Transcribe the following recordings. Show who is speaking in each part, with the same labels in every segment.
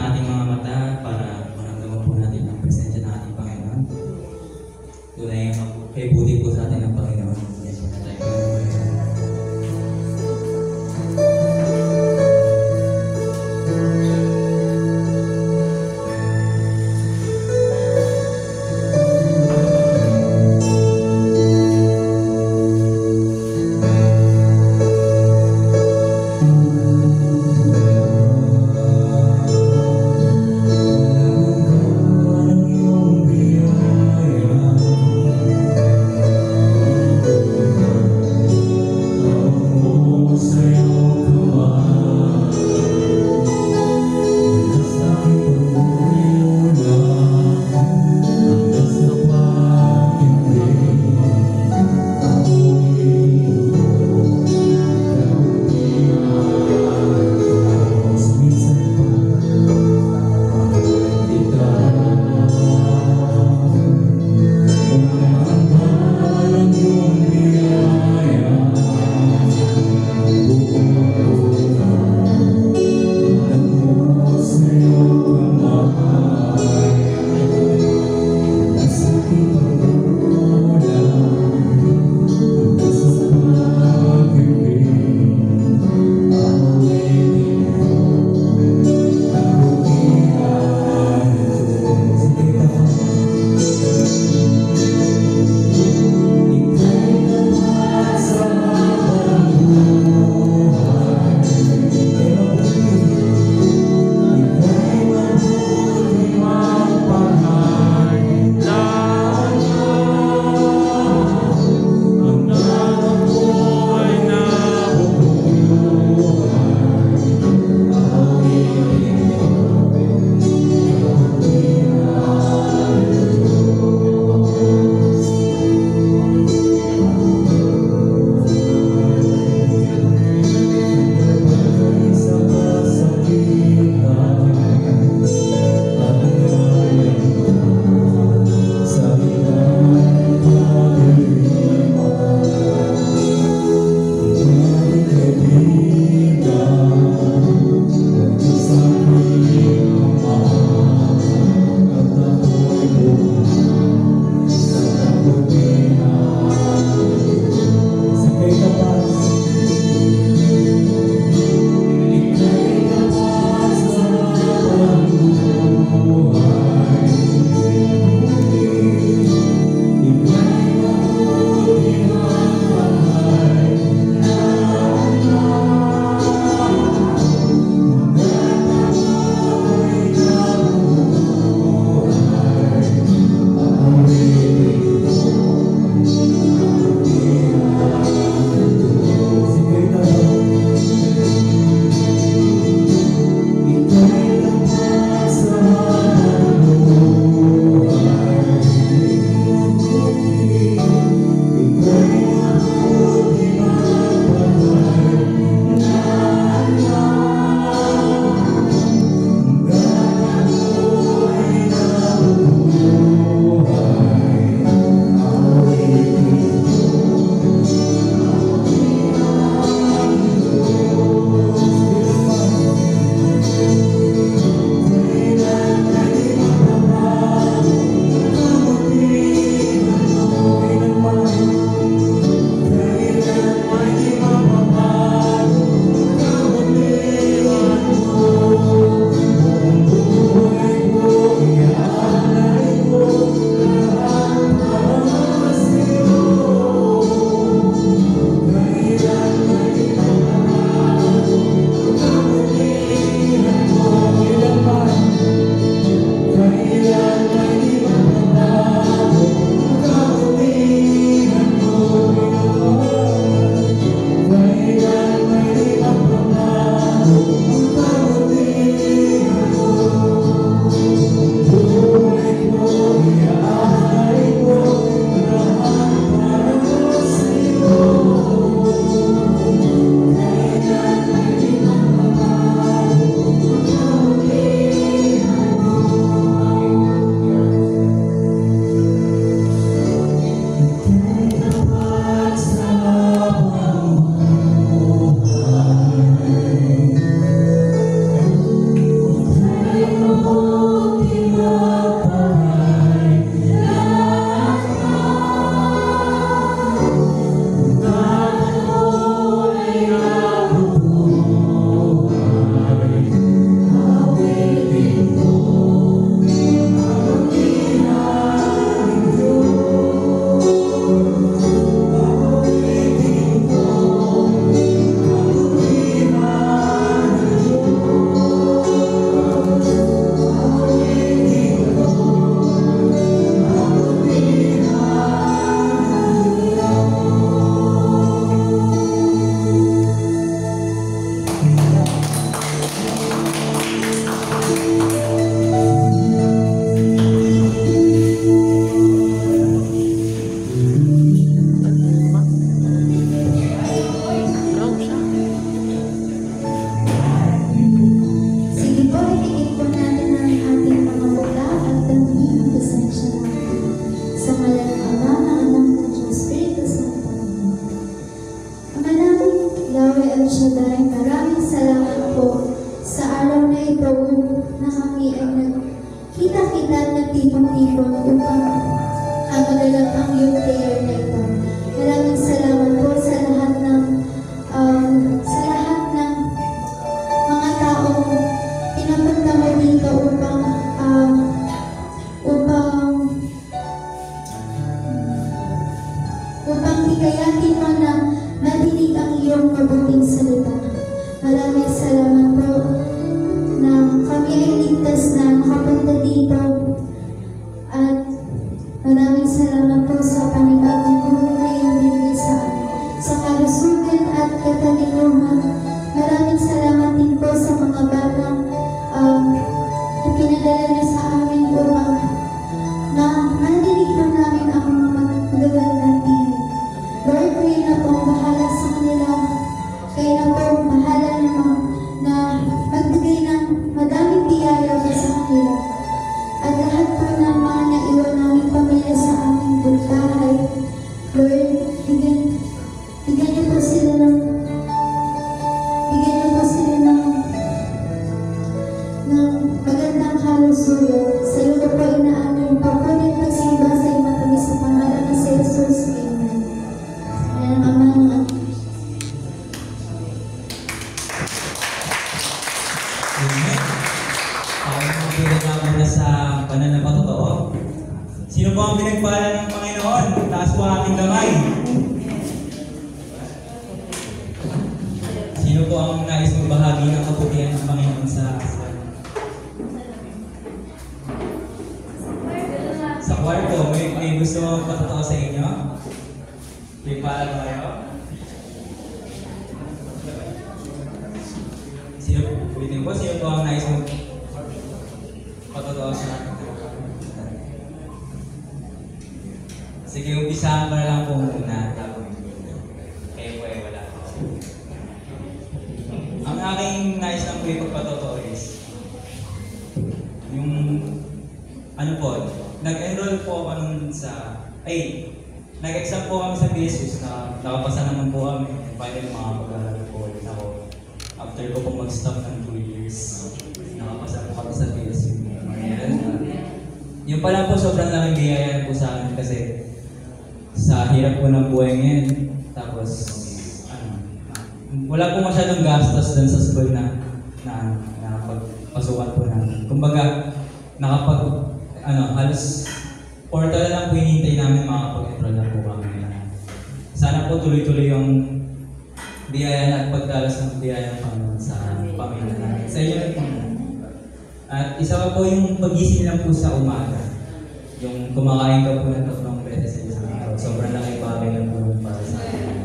Speaker 1: ating mga mata para maramdaman po natin ang presensya ng ating Panginoon. Tunay kay buti po sa atin ng Panginoon. Yes, wala tayo.
Speaker 2: Magandang kalusugan. Sa iyo po inaaming papunit pagsimba sa iyo matamis sa pangalan ni si Jesus. Amen. Ayan, Ama ng Anak.
Speaker 1: Amen. Ako yung pinagkamala sa pananapatotoo. Sino po ang pinagpala ng Panginoon? Taas po ang aking kamay. Sino po ang nais magbahagi ng kabutihan ng Panginoon sa kwarto? May gusto magpatotoo sa inyo? Pinagpala ba kayo? Sino po ang nais magpatotoo sa akin? Sige, umpisahan ko na lang po muna. Kayo po ay wala. Ang aking nais lang po ipagpatotoo is yung ano po, nag-enroll po ako nun sa nag-exam po kami sa BSUS na nakapasa naman po kami. Finally makapag-aral po ulit ako. After ko po mag-stop ng 2 years, nakapasa po kami sa BSUS. Yung pala po sobrang laking biyaya po sa akin kasi sa hirap po ng buhay ngayon. Tapos, wala po masyadong gastos dun sa school na nakapagpasukan po namin. Kumbaga, halos portal lang po hinihintay namin makapag-enroll na po kami. Sana po tuloy-tuloy yung biyaya at pagdalas ng biyaya ng Panginoon sa pamilya namin. Sa inyo rin po. At isa pa po yung pagising lang po sa umaga. Yung kumakain ka po ng 3 beses sa isang araw. Sobrang laking bagay lang po para sa akin.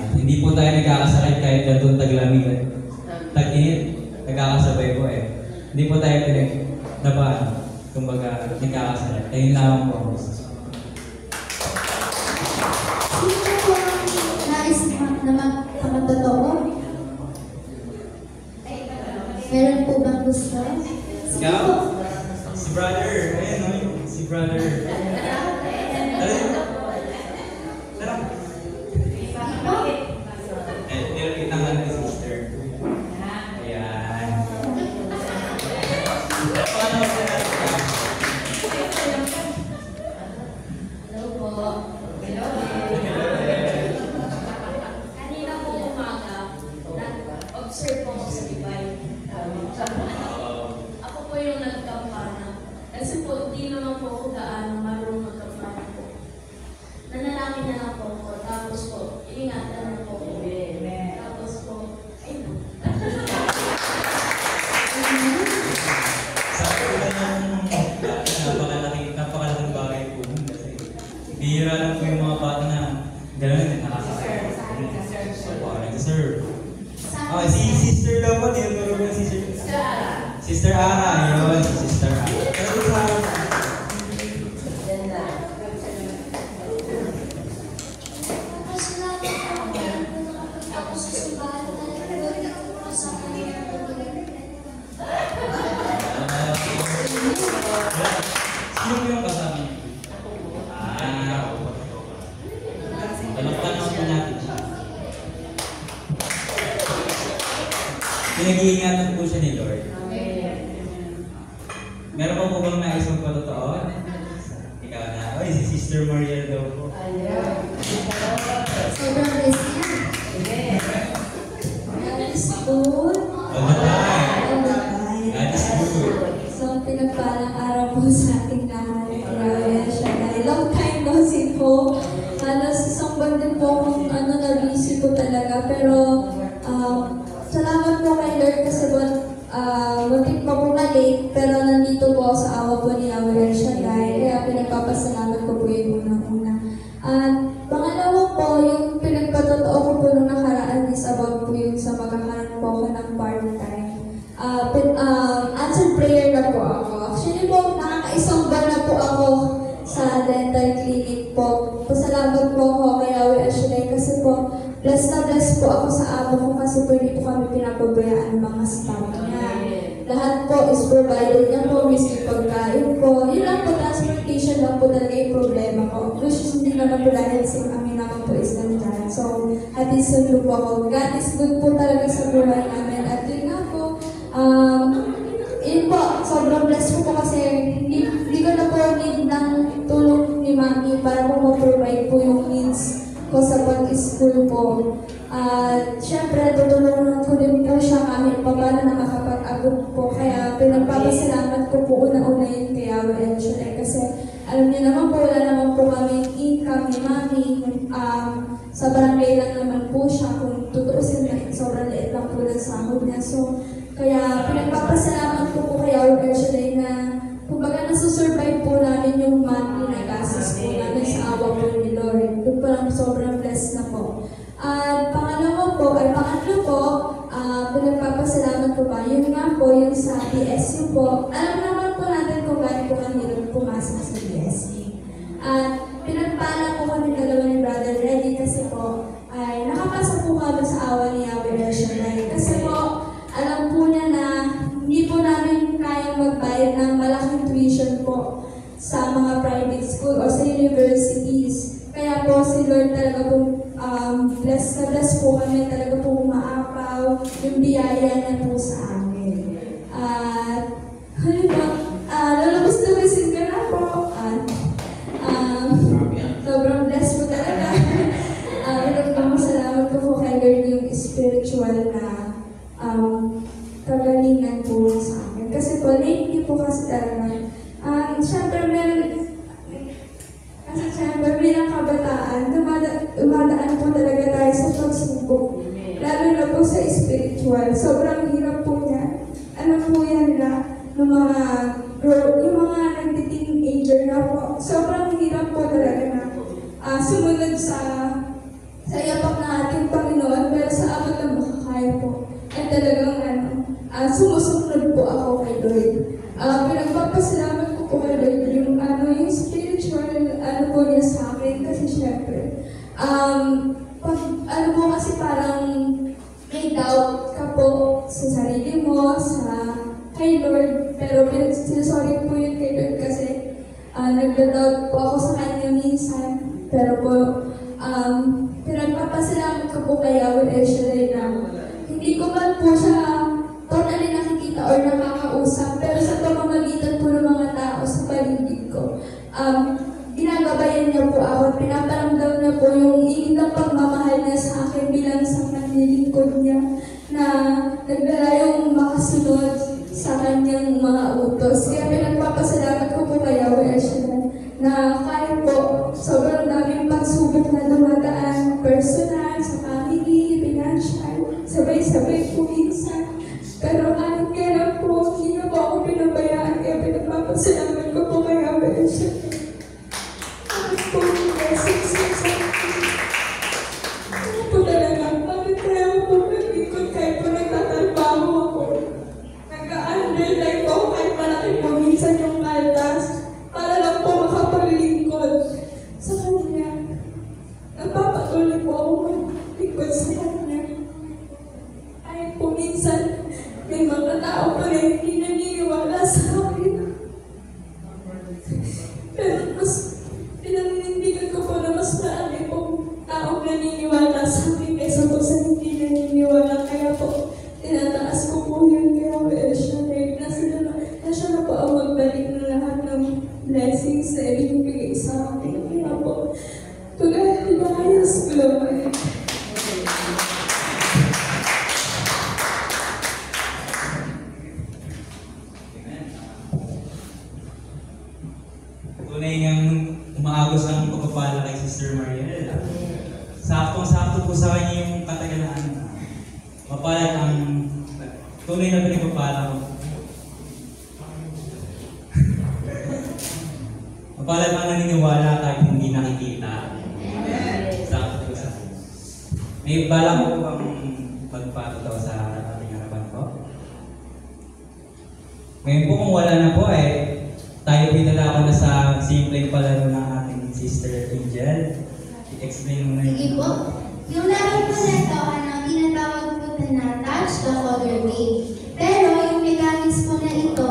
Speaker 1: At hindi po tayo nagkakasakit kahit gantong taglamig at tag-init. Nagkakasabay po eh. Hindi po tayo pinag-nabaan. Kumbaga, nagkakasakit. Ayun lang po ako.
Speaker 2: Sino po nais na magpatotoo? Meron po bang gusto?
Speaker 1: Ikaw? Si brother. Ayun, no? Si brother. Tara. Nilapit naman ni sister. Ayan.
Speaker 3: Hello po. Hello. Kanina po umaga, nag-observe po ako sa Dubai. Ako po yung nagkampana. Kasi po, hindi naman po ako gaano marunong magkampana po. Nanalangin na lang po ako. Tapos po, ingatan na po ako. Tapos po, ayun.
Speaker 1: Sabi ko na napakalaking bagay po nun kasi bihira lang po yung mga bata na gano'n nakasasaya. Nag-serve. Okay, si sister daw po, tinuturo ko yung sister. Sister Ara, yun, si Sister Ara. Pero sa
Speaker 2: Ako sa simbahan na kasama niya.
Speaker 1: sino po yung kasama niyo? Palakpan naman po natin siya. Pinag-iingatan po siya ni Lord. Meron pa po bang nais magpatotoo? Ikaw na. Oy, si Sister Maria daw po.
Speaker 2: Sobrang blessing. God is good.
Speaker 1: All the time.
Speaker 2: All the time.
Speaker 1: God is good.
Speaker 2: So, pinagpalang araw po sa ating lahat. Grabe siya. Dahil long time no see po. Halos isang buwan din po akong na-busy po talaga. Pero, salamat po kay Lord kasi muntik pa po na late. Pero nandito po sa awa po ni Yahweh Shaddai. Kaya pinagpapasalamat ko po yung unang-una. At pangalawa po, yung pinagpatotoo ko po nung nakaraan is about po yung sa magkakaroon po ako ng part-time. Answered prayer na po ako. Actually po, nakakaisang buwan na po ako sa dental clinic po. Pasalamat po ako kay Yahweh Shaddai kasi po, blessed na blessed po ako sa amo ko kasi po hindi po kami pinapabayaan ng mga staff niya. Lahat po is provided niya po, miski pagkain po. Yun lang po, transportation lang po talaga yung problema ko. Which is hindi naman po dahil sa amin naman po is nandyan. So, happy sa po ako. God is good po talaga sa buhay namin. At yun nga po, yun po, sobrang blessed ko po kasi hindi ko na po need ng tulong ni Mami para po ma-provide po yung needs ko sa pag-school po. At syempre, tutulungan ko din po siya kahit pa paano nakakapag-abot po. Kaya pinagpapasalamat ko po una-una yun kay Our Elshadai. Kasi alam niyo naman po, wala naman po kami income ni Mami. Sa barangay lang naman po siya. Kung tutuusin na, sobrang liit lang po ng sahod niya. So, kaya pinagpapasalamat ko po kay Our Elshadai na kumbaga nasusurvive po namin yung monthly na gastos po namin sa awa po ni Lord. Doon po lang sobrang blessed na po. At pangatlo po, pinagpapasalamat ko pa, yun nga po, yung sa BSU po. Alam naman po natin kung gaano po kanilong pumasok sa BSU. At pinagpala po kami dalawa ni Brother Reddy kasi po, ay nakapasa po kami sa awa ni Yahweh El Shaddai. Kasi po, alam po niya na hindi po namin kayang magbayad ng malaking tuition po sa mga private school o sa universities. Kaya po si Lord talaga po bless na bless po kami, talaga po umaapaw yung biyaya niya po sa amin. At ano po, lalabas-labasin ka na po. At sobrang bless po talaga. Salamat po kay Lord yung spiritual na kagalingan po sa amin. Kasi po, lately po kasi talaga, syempre bilang kabataan, dumadaan po talaga tayo sa pagsubok. Lalo na po sa spiritual. Sobrang hirap po niya. Ano po yan na, yung mga nagti-teenager na po. Sobrang hirap po talaga na sumunod sa yapak na ating Panginoon. Pero sa abot ng makakaya po. At talagang sumusunod po ako kay Lord. Pinagpapasalamat ko po kay Lord yung spiritual po niya sa akin kasi syempre po kasi parang may doubt ka po sa sarili mo, kay Lord, pero sinasorry po yun kay Lord kasi nagda-doubt po ako sa kanya minsan, pero po pinagpapasalamat ko po kay Yahweh El Shaddai na hindi ko man po siya totally nakikita or nakakausap, pero sa pamamagitan po ng mga tao sa paligid ko, ginagabayan niya po ako at pinaparamdam niya po yung ilang pagmamahal niya sa akin bilang sa kanilingkod niya na nagdala yung makasunod sa kanyang mga utos. Kaya pinagpapasalamat ko po kay Yahweh El Shaddai na kahit po sobrang daming pagsubok na dumadaan, personal, sa family, financial, sabay-sabay po minsan. Pero kahit kailan po, hindi na po ako pinabayaan, kaya pinagpapasalamat ko po kay Yahweh El Shaddai. Po talaga, bakit kaya ako nag-ikot kahit po nagtatrabaho ako? Nag-underline ko kahit malaki po minsan yung kaldas para lang po makapaglingkod sa kanya. Nagpapatuloy po ako maglingkod sa kanya. Kahit po minsan may mga tao pa rin hindi naniniwala sa akin. Pero mas pinanindigan ko po na mas marami pong taong naniniwala sa akin kaysa po sa hindi naniniwala. Kaya po, tinataas ko po yun kaya El Shaddai na siya na po ang magbalik ng lahat ng blessings na ibigay sa akin. Kaya po, to God be the highest glory.
Speaker 1: Tunay ngang umaagos ang pagpapala kay Sister Mariel. Saktong-sakto po sa kanya yung katagalan. Mapalad ang tunay na pinagpapala ko. Mapalad ang naniniwala kahit hindi nakikita. Sakto po sa kanya. May bala ko po ang magpatuto sa ating harapan ko. Ngayon po kung wala na po tayo pinala ako na sa simpleng palaro ng ating Sister Angel. I-explain mo na yun.
Speaker 4: Sige po. Yung laro po na ito, tinatawag po na touch the color game. Pero yung mechanics po na ito,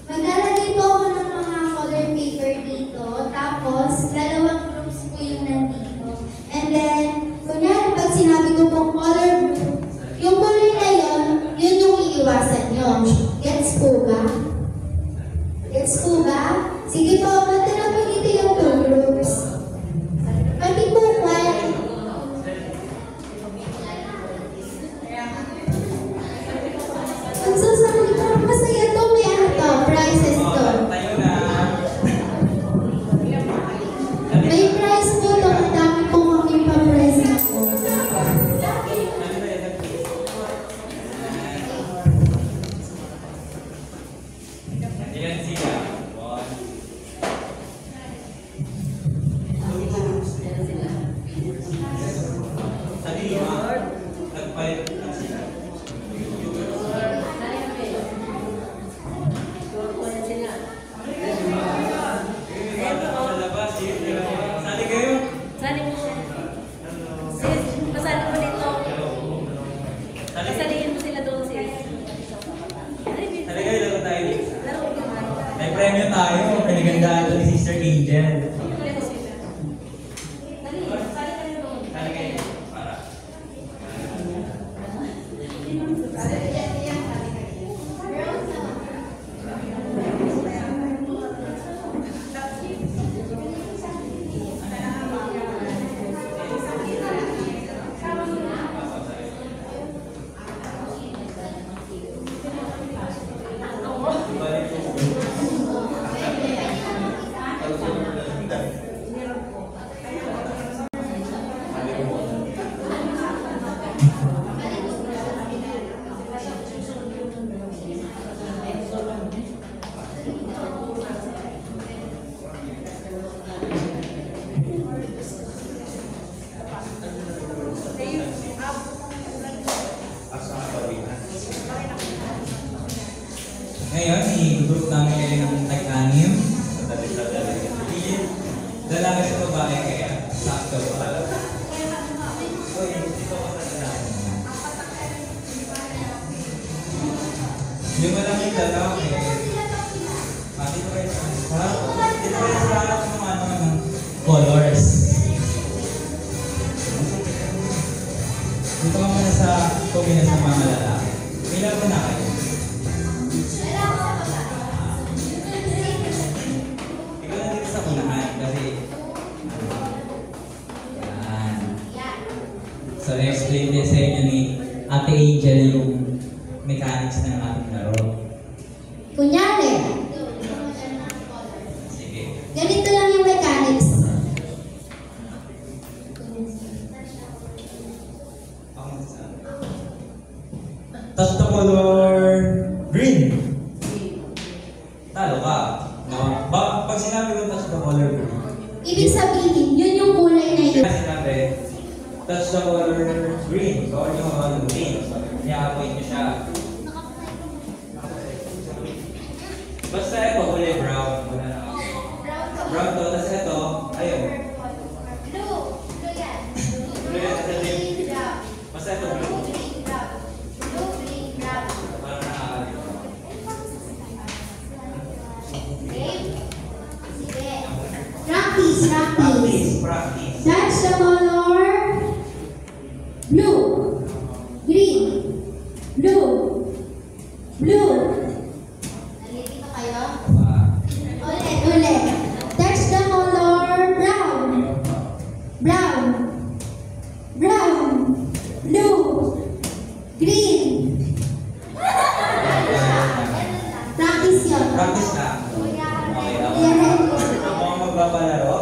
Speaker 4: maglalagay po ako ng mga color paper dito, tapos dalawang groups po yung nandito. And then, kunyari pag sinabi ko pong color blue, yung kulay na yun yung iiwasan nyo. Gets po ba?
Speaker 1: premyo tayo. Pinagandaan ito ni Sister Angel. Ngayon, i-group namin kayo ng tag-anim. Lalaki sa babae kaya. Sakto pa. Uy, dito ko na. Yung malamig lalaki. Dito kayo sa harap. Dito kayo sa harap ng ng colors. Dito ka muna sa kuminas ng mga lalaki. Ilan ko na kayo? So, explain din sa inyo ni Ate Angel yung mechanics ng ating laro.
Speaker 4: Kunyari,
Speaker 1: Sige.
Speaker 4: ganito lang yung mechanics.
Speaker 1: Touch the color green. Talo ka. No? Pag sinabi ko touch the color green,
Speaker 4: Ibig sabihin, yun yung kulay na yun.
Speaker 1: sinabi touch the color green. So, yung color green. Niya-avoid nyo siya. Basta ito, kulay brown. Wala na ako. Brown to, tapos ito, ayun. Blue yan, sa lip. Basta ito, blue. Parang nakakalimutan.
Speaker 4: Practice.
Speaker 1: Practice.
Speaker 4: Touch the color blue, green, blue. Nalilito kayo? Ulit. Touch the color brown, blue, green. Practice yun.
Speaker 1: Practice na. Okay, ako.
Speaker 4: Yan.
Speaker 1: Ako ang magpapalaro.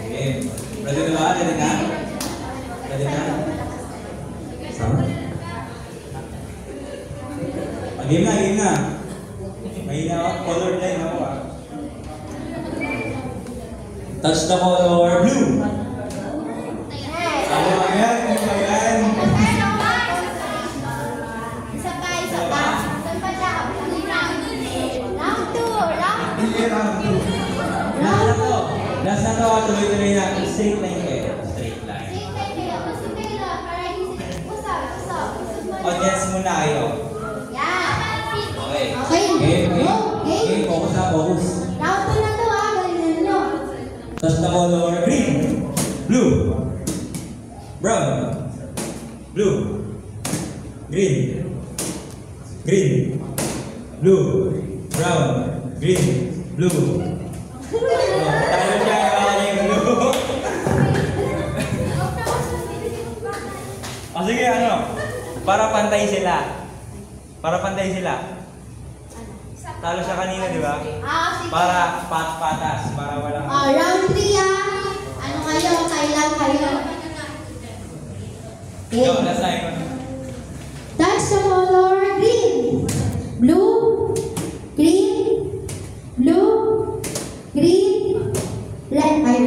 Speaker 1: Okay. Ready na ba? Ready na? Ready na? Sama? Game na. Mahina ako. Color line ako ah. Touch the color blue. Ano ba yan? Ano ba yan?
Speaker 4: Isa pa. Saan pa siya? Round 2.
Speaker 1: Hindi, round 2. Last na to. Tuloy-tuloy na. Straight line kayo. Straight line. Audience muna kayo. Okay. Game. Focus na. Focus.
Speaker 4: Round 2 na to galingan nyo.
Speaker 1: Touch the color green. Blue. Brown. Blue. Green. Blue. Brown. Green. Blue. Tayo siya yung blue. O sige, ano? Para pantay sila. Talo siya kanina, di ba?
Speaker 4: Sige.
Speaker 1: Para patas. Para walang...
Speaker 4: Round 3 Ano kayo? Kailan kayo?
Speaker 1: Ikaw, last time.
Speaker 4: Touch the color green. Blue. Green. Red.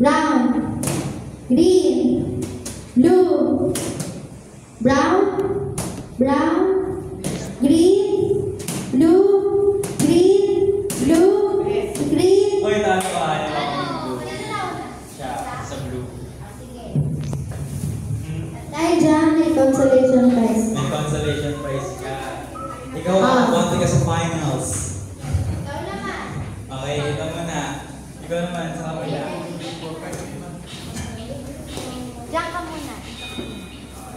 Speaker 4: Brown. Green. Blue. Brown. Green. Blue. Green.
Speaker 1: Uy, talo ka. Siya.
Speaker 4: Ay, dyan, may consolation prize.
Speaker 1: May consolation prize ka. Ikaw ang konti ka sa finals.
Speaker 4: Ikaw naman.
Speaker 1: Okay, ito muna. Ikaw naman, sa kamila.
Speaker 4: Diyan ka muna.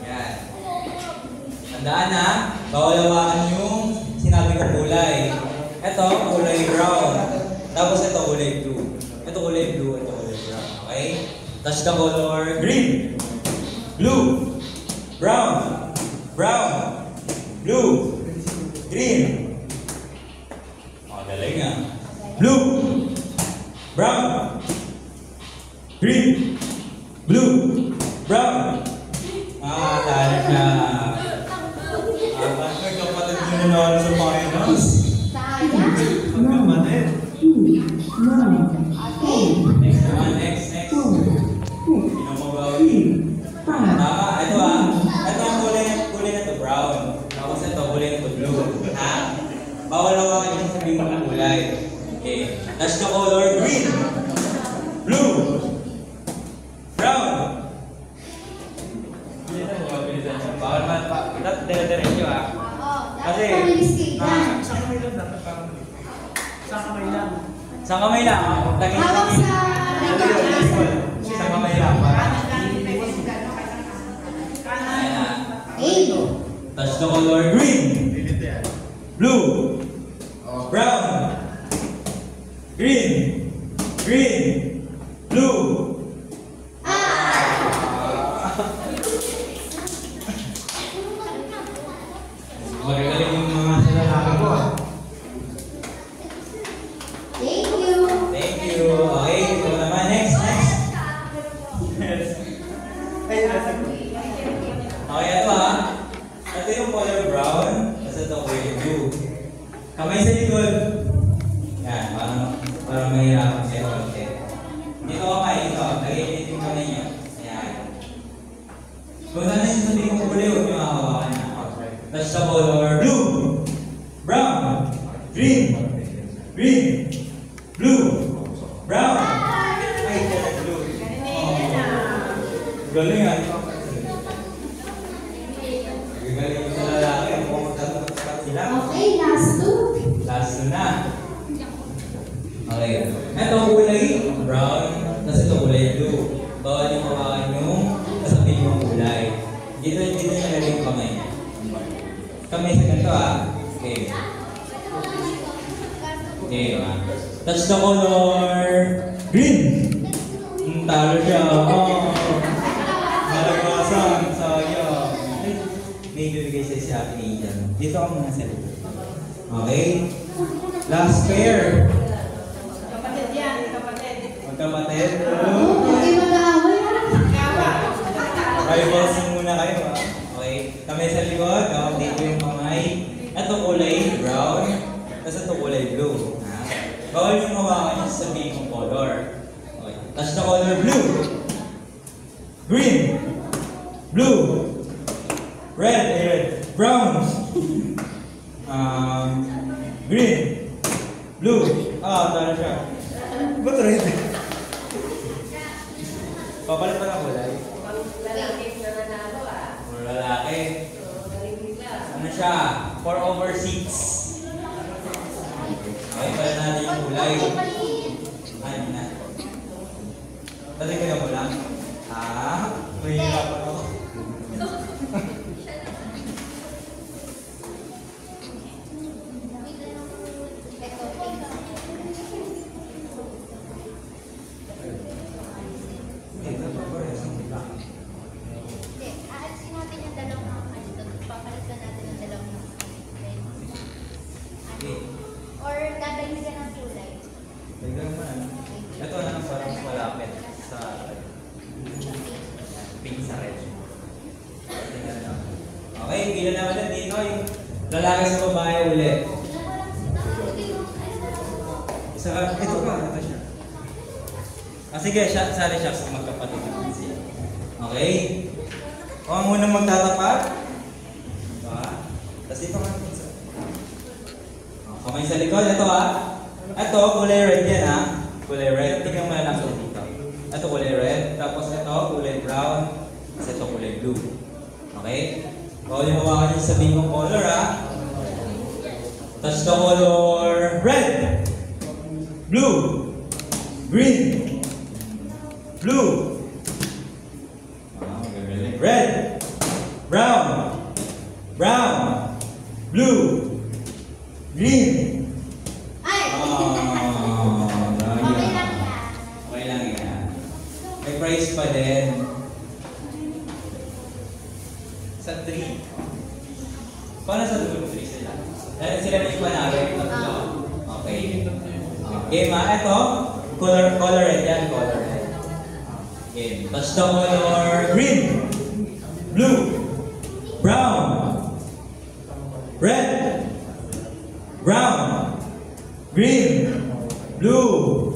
Speaker 1: Ayan. Tandaan na, bawal hawakan yung sinabi ko kulay. Ito, kulay brown. Tapos ito, kulay blue. Ito kulay blue, ito kulay brown. Okay? Touch the color green, blue, brown, brown, blue, green. Oh, galing nga. Blue, brown, green, blue, brown. Talo na. Magkapatid yung nanalo sa finals.
Speaker 4: Sayang.
Speaker 1: Magkapatid.
Speaker 4: Okay.
Speaker 1: Next naman, next. Sino mabawi? Tama, ito ah. Ito ang kulay na to brown. Tapos ito, kulay na to blue. Ha? Bawal hawakan yung sabihin mo ng kulay. Okay. Touch the color green, blue, brown. Bawal man pa. Dire-diretso ah.
Speaker 4: Oo,
Speaker 1: Kasi,
Speaker 4: dapat mabilis ka.
Speaker 5: Sa kamay lang dapat parang sa kamay lang.
Speaker 1: Sa kamay lang.
Speaker 4: Hawak sa
Speaker 1: Sa kamay lang. Ayan ah.
Speaker 4: Aim.
Speaker 1: Touch the color green, blue, brown, green, blue. Magagaling yung mga salalaki ko ah.
Speaker 4: Thank you.
Speaker 1: Thank you. Okay, ito naman. Next. Okay, ito ah. Ito yung color brown. Tapos ito color blue. Kamay sa likod. Yan, parang mahirapan kayo konti. Dito kamay, ito. Nag-edit yung kamay niya. Ayan. Kung saan yung sabihin ko kulay, huwag niyo makahawakan na. Touch the color blue, brown, green, blue, brown. Ay, blue. Galing ah. Galing yung sa lalaki. Mukhang magtatakot sila.
Speaker 4: Okay, last two.
Speaker 1: Last na. Okay. Ito kulay brown, tapos ito kulay blue. Bawal yung hawakan yung kasabihin yung kulay. Dito nyo galing yung kamay. Kamay sa ganito ah. Okay. Okay, touch the color green. Talo siya. Oh. Malagasan. Sayang. May bibigay sa'yo si Ate Aidan. Dito ako muna sa likod. Okay. Last pair.
Speaker 3: Kapatid yan, kapatid.
Speaker 1: Magkapatid.
Speaker 4: Oh, okay, mag-aaway ah.
Speaker 1: Rivals muna kayo ah. Okay. Kamay sa likod. Gawag dito yung kamay. Ito kulay brown. Tapos ito kulay blue. Ha? Bawal yung hawakan yung sabihin kong color. Okay. Touch the color blue. Green. Blue. Red. Brown. Green. Blue. Tara siya. Ba't red? Papalit pa ng kulay.
Speaker 3: Lalaki na nanalo ah.
Speaker 1: Puro lalaki.
Speaker 3: Galing nila.
Speaker 1: Ano siya? 4/6. Okay, pala natin yung kulay. Ay, hindi na. Tatignan mo lang. Mahirapan ako. Ito pa ba rin?
Speaker 4: Hindi, aalisin natin yung dalawang papalitan natin yung dalawang
Speaker 1: Okay.
Speaker 4: or dadagdagan ng kulay.
Speaker 1: Tignan mo na. Ito na lang parang malapit sa pink sa red. Tingnan lang. Okay, pila naman na dito yung lalaki sa babae ulit. Ito ka, ito siya. Sige, sali siya sa magkapatid naman siya. Okay? O ang unang magtatapat. Ito Tapos dito ka. Kamay sa likod, ito Ito, kulay red yan Kulay red. Tingnan mo na lang dito. Ito kulay red. Tapos ito, kulay brown. Tapos ito kulay blue. Okay? Bawal yung hawakan niyo sa bingong color, ha? Touch the color red, blue, green, blue, red, brown, brown, blue, green.
Speaker 4: Ay!
Speaker 1: Okay
Speaker 4: Okay lang yan.
Speaker 1: Okay lang yan. May price pa din. Sa 3. Paano sa dulo 3 sila? Dahil sila may panalo. Okay. Game ito. Color red yan. Color red. Game. Touch the color green, blue, brown, red, brown, green, blue.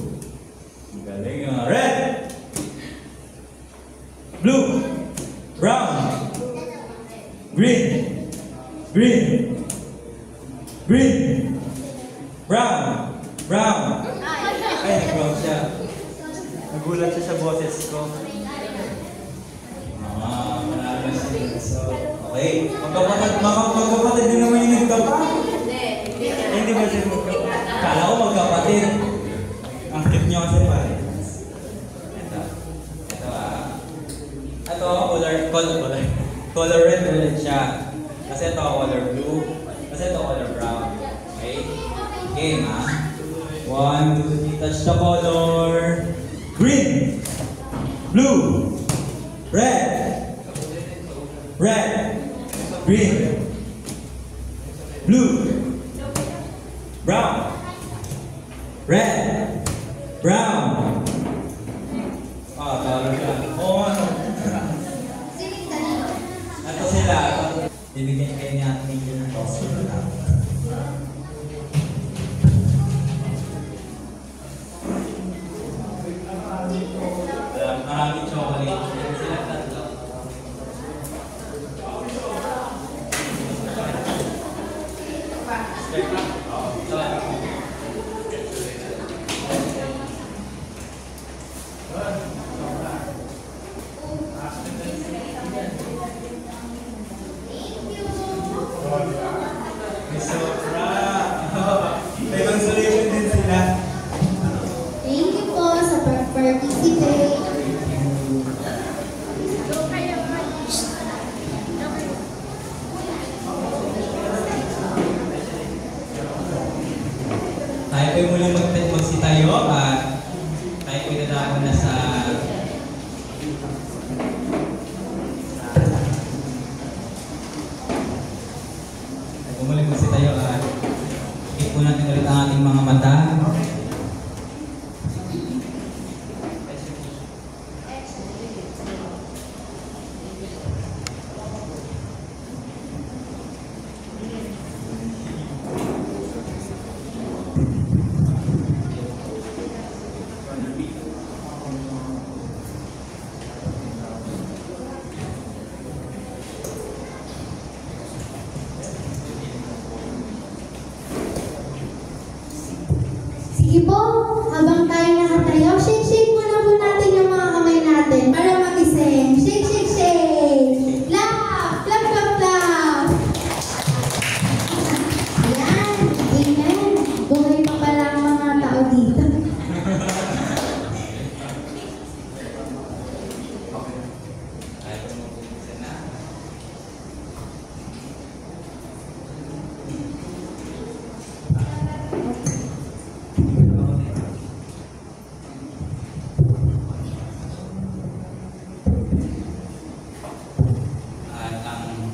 Speaker 1: Galing yung red, blue, brown, green, green, brown, brown. Ay, nag-brown siya. Nagulat siya sa boses ko. Manalo siya. So, okay. Magkapatid din naman yung nagkapa. Hindi ba siya magkapatid? Kala ko magkapatid. Ang cute niyo kasi pare. Ito color red ulit siya. Kasi ito color blue. Kasi ito color brown. Okay? Game, ha? 1, 2, 3. Touch the color green, blue, red, green, blue, brown, red, brown. Talo siya. Oo, ano? Ito sila. Bibigyan kayo niya at medyo ng toss. Maraming chocolate. Sila tatlo. May consolation din sila.
Speaker 4: Thank you po sa participate.
Speaker 1: Tayo po'y muling magsitayo at tayo po'y dadako na sa muling magsitayo at ikip po natin ulit ang ating mga mata.
Speaker 4: Sige po, habang tayo nakatayo, shake muna po natin yung mga kamay natin para magising. Shake! Clap! Clap! Ayan, amen. Buhay pa pala ang mga tao dito.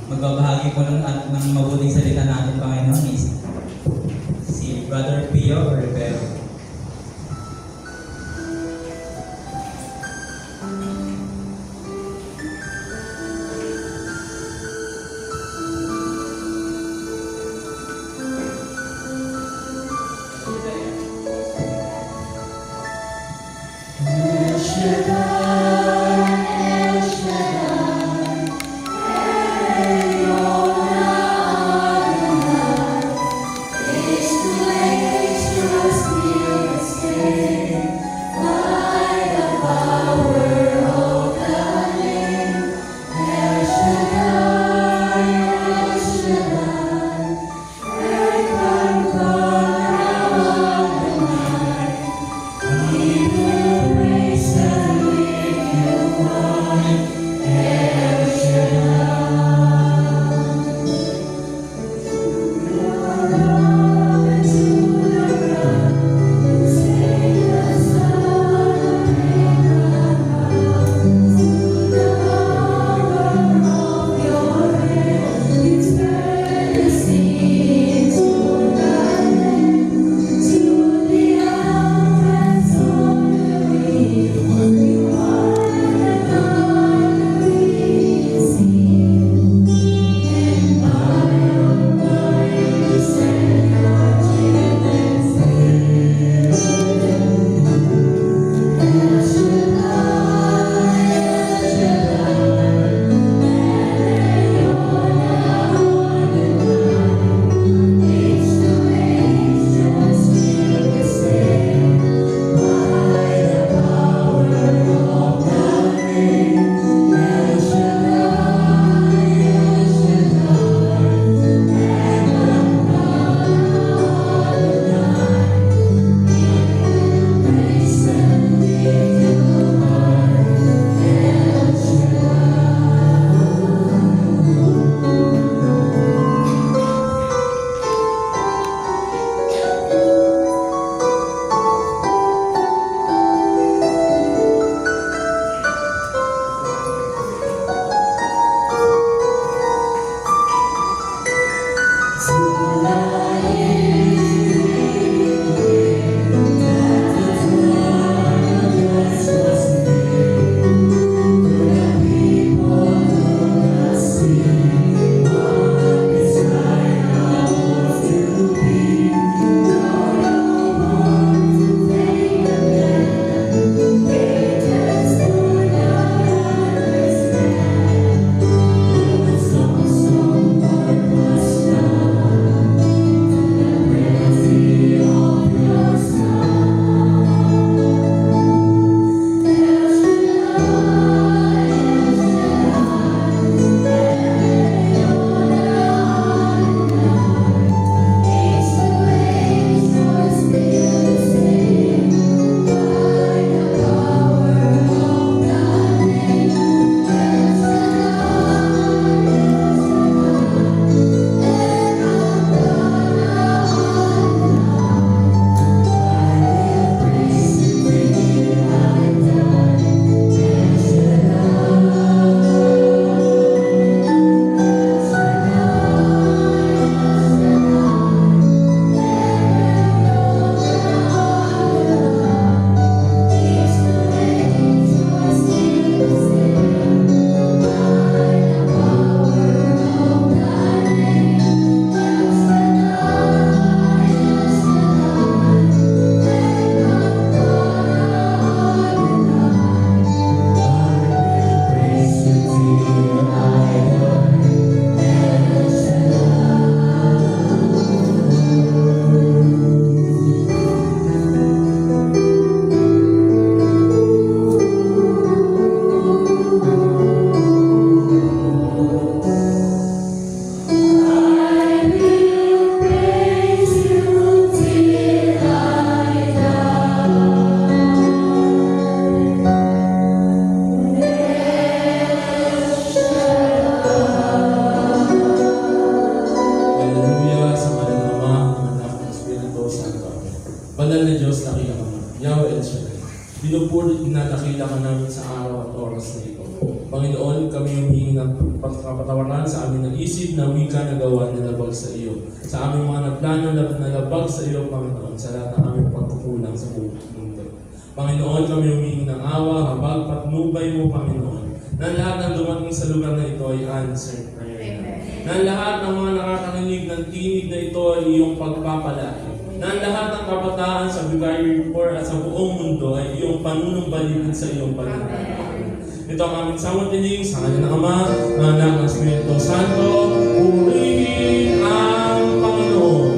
Speaker 1: Magbabahagi po ng mabuting salita natin, Panginoon, is si Brother Pio Rivero.
Speaker 4: It's too late to
Speaker 6: dakila ka namin sa araw at oras na ito. Panginoon, kami humingi ng pagkapatawaran sa aming naisip na wika na gawa na labag sa iyo. Sa aming mga nagplano na labag sa iyo, Panginoon, sa lahat ng aming pagkukulang sa buong mundo. Panginoon, kami humingi ng awa, habag, patnubay mo, Panginoon, na lahat ng dumating sa lugar na ito ay answered prayer. Na lahat ng mga nakakarinig ng tinig na ito ay iyong pagpapalaki. Na lahat ng kabataan sa Vicario Report at sa buong mundo ay iyong panunumbalik sa iyong Panginoon. Ito ang aming samutinig sa kanya ng Ama, ng Anak, ng Espiritu Santo. Purihin ang Panginoon.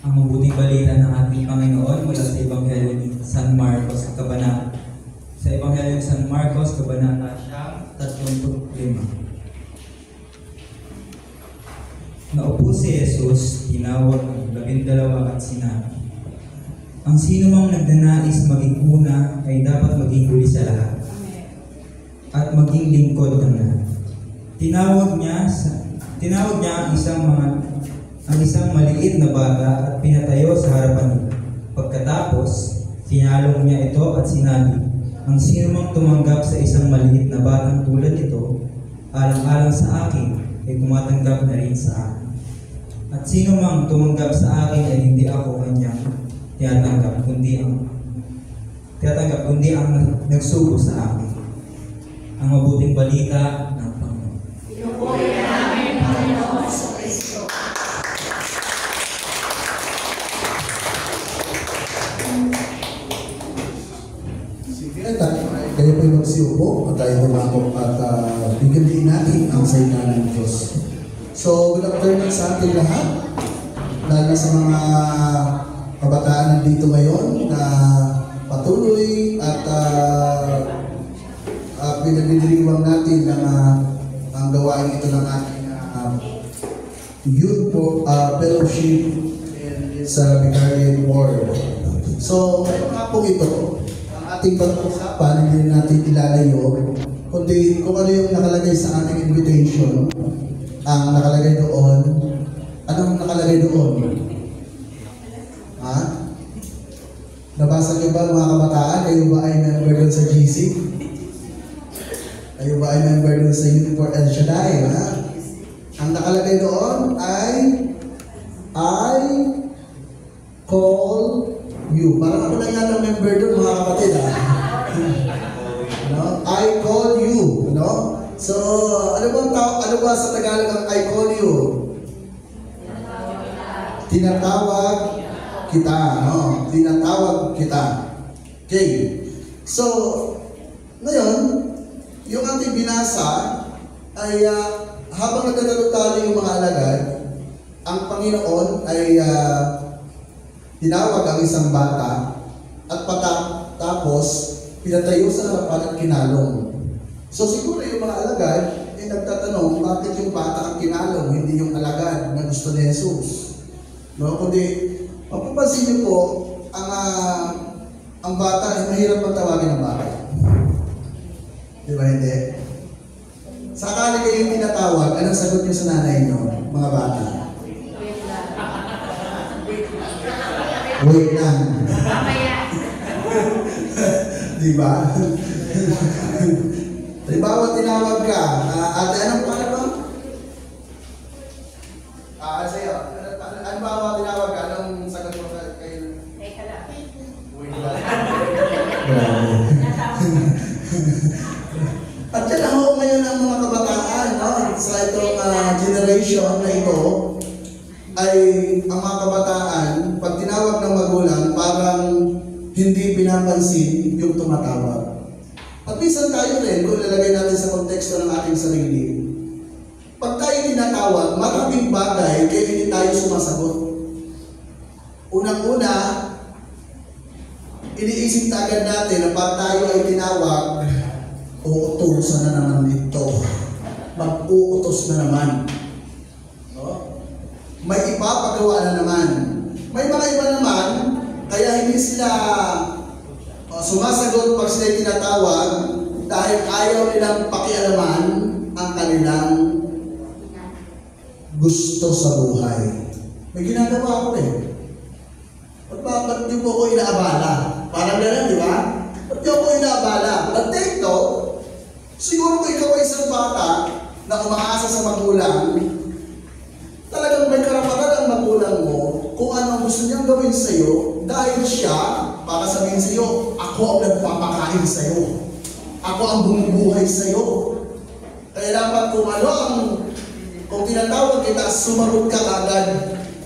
Speaker 1: Ang mabuting balita ng ating Panginoon mula sa Ebanghelyo ni San Marcos, Kabanata. Sa Ebanghelyo ni San Marcos, Kabanata 35. Naupo
Speaker 7: Jesus, tinawag ang 12 at sinabi, "Ang sino mang nagnanais maging una ay dapat maging huli sa lahat at maging lingkod ng lahat." Tinawag niya ang isang maliit na bata at pinatayo sa harapan niya. Pagkatapos, sinalong niya ito at sinabi, "Ang sino mang tumanggap sa isang maliit na batang tulad nito, alang-alang sa akin, ay tumatanggap na rin sa akin. At sino mang tumanggap sa akin ay hindi ako kanyang tinatanggap, kundi ang nagsugo sa akin." Ang mabuting balita ng Panginoon.
Speaker 8: Sige, kayo po yung magsiupo at tayo humako at bigyan din natin ang salita ng Diyos. So, good afternoon sa ating lahat, lalo sa mga kabataan nandito ngayon na patuloy at pinagdiriwang natin ng ang gawain ito ng ating youth fellowship sa Vicarian Ward. So, ngayong hapong ito, ang ating pag-usapan, hindi natin ilalayo, kundi kung ano yung nakalagay sa ating invitation, ang nakalagay doon. Anong nakalagay doon? Ha? Nabasa niyo ba mga kabataan? Kayo ba ay member doon sa GC? Kayo ba ay member doon sa Youth for El Shaddai? Ha? Ang nakalagay doon ay I call you. Parang ako lang yata member doon mga kapatid. Ha? No? I call you. No? So, ano ba sa Tagalog ang I call you? Tinatawag kita, no? Tinatawag kita. Okay. So, ngayon, yung ating binasa ay habang nagdadalo yung mga alagad, ang Panginoon ay tinawag ang isang bata at tapos pinatayo sa harapan at kinalong. So siguro yung mga alagad ay nagtatanong bakit yung bata ang kinalong, hindi yung alagad na gusto ni Jesus. No, kundi mapapansin niyo po ang bata ay mahirap magtawagin ng bata. Di ba hindi? Sakali kayo yung tinatawag, anong sagot niyo sa nanay niyo, mga bata? Wait lang. Di ba? Halimbawa, tinawag ka, ate, anong pangalan mo? Sa'yo, halimbawa, tinawag ka, anong sagot mo kayo? Teka lang. Wait lang. At yan ako ngayon ang mga kabataan, no? Sa itong generation na ito, ay ang mga kabataan, pag tinawag ng magulang, parang hindi pinapansin yung tumatawag. At minsan tayo rin, kung lalagay natin sa konteksto ng ating sarili, pag tayo tinatawag, maraming bagay kaya hindi tayo sumasagot. Unang-una, iniisip agad natin na pag tayo ay tinawag, uutusan na naman dito. Mag-uutos na naman. No? May ipapagawa na naman. May mga iba naman, kaya hindi sila sumasagot pag sila tinatawag dahil ayaw nilang pakialaman ang kanilang gusto sa buhay. May ginagawa ko eh. Ba't di po ko inaabala? Parang gano'n, di ba? Ba't di ako inaabala? At dito, siguro kung ikaw ay isang bata na umaasa sa magulang, talagang may karapatan ang magulang mo kung ano ang gusto niyang gawin sa iyo dahil siya, para sabihin sa iyo, ako ang nagpapakain sa iyo. Ako ang bumubuhay sa iyo. Kaya dapat kung tinatawag kita, sumagot ka agad.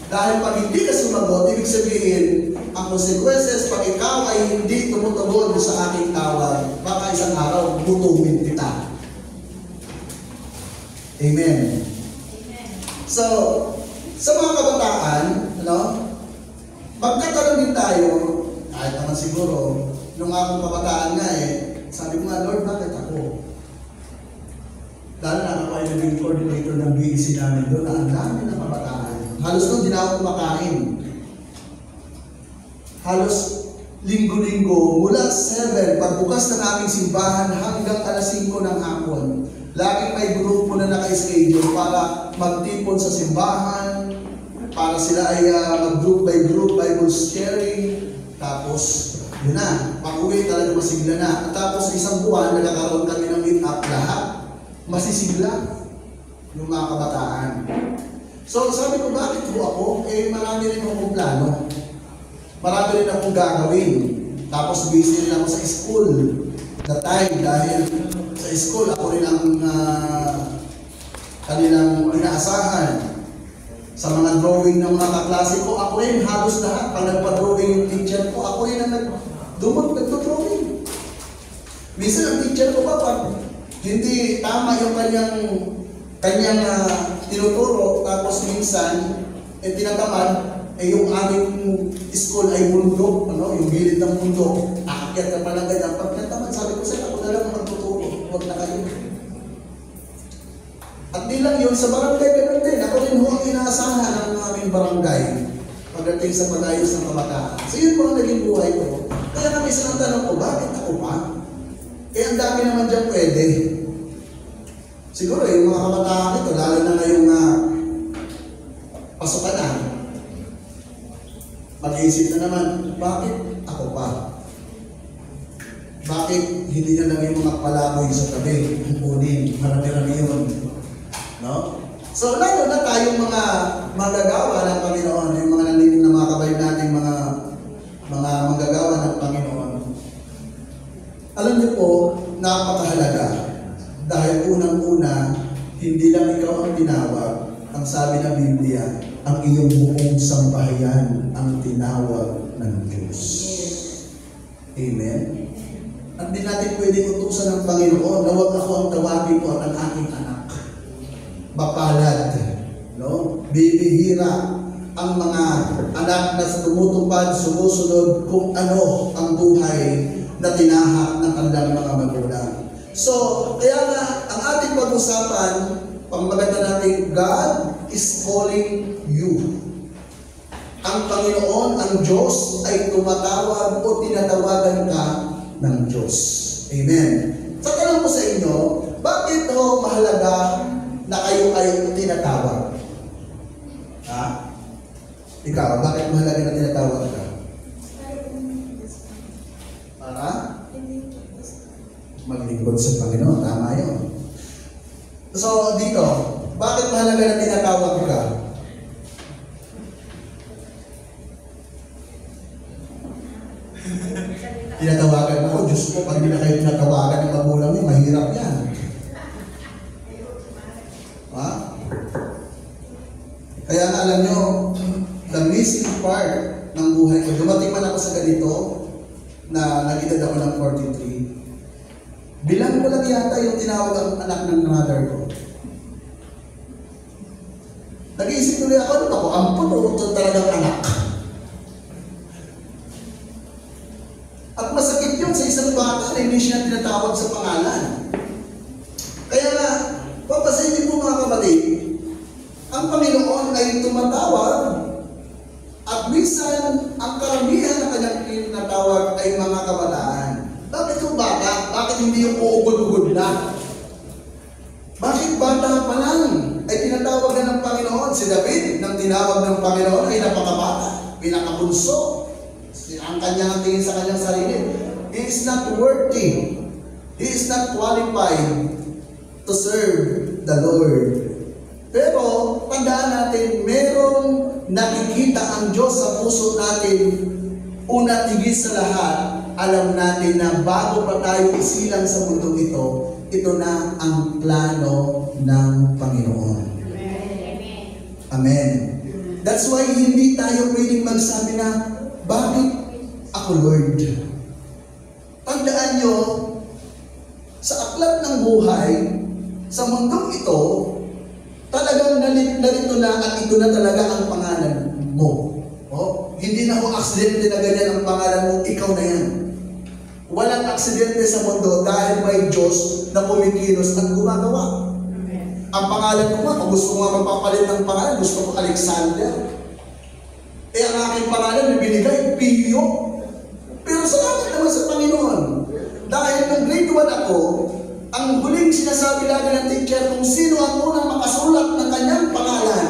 Speaker 8: Dahil pag hindi ka sumagot, ibig sabihin, ang consequences pag ikaw ay hindi tumutugon sa aking tawag, baka isang araw, gutumin kita. Amen. So, sa mga kabataan, magkatanong din tayo, kahit naman siguro, nung akong kabataan nga sabi ko nga, Lord, bakit ako? Dahil na ako ay naging coordinator ng BEC namin doon, na ang dami ng kabataan. Halos noon, di na ako kumakain. Halos linggo-linggo, mula 7, pagbukas ng aming simbahan hanggang alas 5 ng hapon. Laging may grupo na naka-schedule para magtipon sa simbahan, para sila ay mag-group by group, Bible sharing. Tapos, yun na, pag-uwi talaga masigla na. At tapos isang buwan, nagkakaroon kami ng meet-up lahat. Masisigla yung mga kabataan. So, sabi ko, bakit po ako? Marami rin akong plano. Marami rin akong gagawin. Tapos, busy rin ako sa school. The time, dahil sa school, ako rin ang kanilang inaasahan. Sa mga drawing ng mga kaklase ko, ako rin halos lahat. Pag nagpa-drawing yung teacher ko, ako rin ang nagpa-drawing. Minsan ang teacher ko pa, pag hindi tama yung kanyang tinuturo, tapos minsan, tinatamad, yung aming school ay bundok, yung gilid ng bundok, aakyat ka pa lang ganyan. Pag tinatamad, sabi ko sa'yo, ako na lang magtuturo, huwag na kayo. At di lang yun, sa barangay ganun din. Ako rin ho ang inaasahan ng aming barangay pagdating sa pag-ayos ng kabataan. So yun po ang naging buhay ko. Kaya kami sa tanong ko, bakit ako pa? Ang dami naman dyan pwede. Siguro yung mga kabataan ito, lalo na ngayong pasukan na, mag-iisip na naman, bakit ako pa? Bakit hindi na lang yung mga palaboy sa tabi, ang kunin, marami-rami yun. No? So, lalo na tayong mga manggagawa ng Panginoon, yung mga nandinig na mga kabayan nating mga manggagawa ng Panginoon. Alam niyo po, napakahalaga. Dahil unang-una, hindi lang ikaw ang tinawag. Ang sabi ng Biblia, ang iyong buong sambahayan ang tinawag ng Diyos. Amen? At di natin pwedeng utusan ng Panginoon na huwag ako ang tawagin ko at ang aking anak. Mapalad, no? Bibihira ang mga anak na tumutupad, sumusunod kung ano ang buhay na tinahak ng kanilang mga magulang. So, kaya nga, ang ating pag-usapan, pagmaganda natin, God is calling you. Ang Panginoon, ang Diyos, ay tumatawag o tinatawagan ka ng Diyos. Amen. Sa tanong ko sa inyo, bakit ho mahalaga na kayo ay tinatawag? Ha? Ikaw, bakit mahalaga na tinatawag ka? Para? Maglingkod sa Panginoon. Tama yun. So, dito, bakit mahalaga na tinatawag ka? Tinatawagan ako, Diyos ko, pag hindi na kayo tinatawagan ng magulang niyo, mahirap yan. Ha? Kaya nga alam nyo, the missing part ng buhay ko, dumating man ako sa ganito, na nag-edad ako ng 43, bilang ko lang yata yung tinawag ang anak ng mother ko. Nag-iisip tuloy ako, ano ako, ampun o ito talagang anak? At masakit yun sa isang bata na hindi siya tinatawag sa pangalan. Kaya nga, papasayin po mga kapatid, ang Panginoon ay tumatawag at minsan ang karamihan na kanyang tinatawag ay mga kabataan. Bakit yung bata? Bakit hindi yung uugod-ugod na? Bakit bata pa lang ay tinatawag na ng Panginoon? Si David, nang tinawag ng Panginoon ay napakabata, pinakabunso. Ang kanyang tingin sa kanyang sarili, he is not worthy. He is not qualified to serve the Lord. Pero, tandaan natin, merong nakikita ang Diyos sa puso natin. Una, tigil sa lahat, alam natin na bago pa tayo isilang sa mundong ito na ang plano ng Panginoon. Amen. That's why hindi tayo pwedeng magsabi na, bakit ako, Lord? Tandaan nyo, sa aklat ng buhay, sa mundong ito, talagang narito na at ito na talaga ang pangalan mo. Oh, hindi na ho aksidente na ganyan ang pangalan mo, ikaw na yan. Walang aksidente sa mundo dahil may Diyos na kumikilos at gumagawa. ang pangalan ko nga, kung gusto ko nga magpapalit ng pangalan, gusto ko Alexander. Eh, ang aking pangalan, binigay, Pio. Pero salamat naman sa Panginoon. Dahil nung grade 1 ako, ang huling sinasabi lagi ng teacher, kung sino ang unang makasulat ng kanyang pangalan,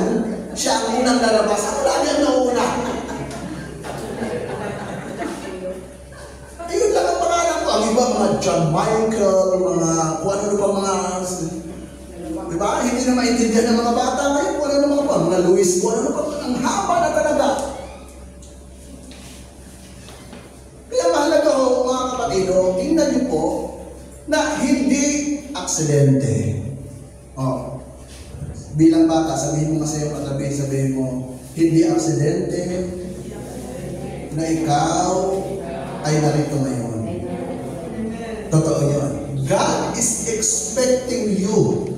Speaker 8: siya ang unang lalabas. Ako lagi ang nauna. Ayun lang ang pangalan ko. Ang iba, mga John Michael, mga kung ano pa mga... Diba? Hindi na maintindihan ng mga bata ngayon. Kung ano naman pa, mga Luis, kung ano pa. Ang haba na talaga. Kaya mahalaga ho, mga kapatid, tingnan niyo po na hindi aksidente. Oh. Bilang bata, sabihin mo kasi yung katabi, sabihin mo, hindi aksidente na ikaw ay narito ngayon. Totoo yun. God is expecting you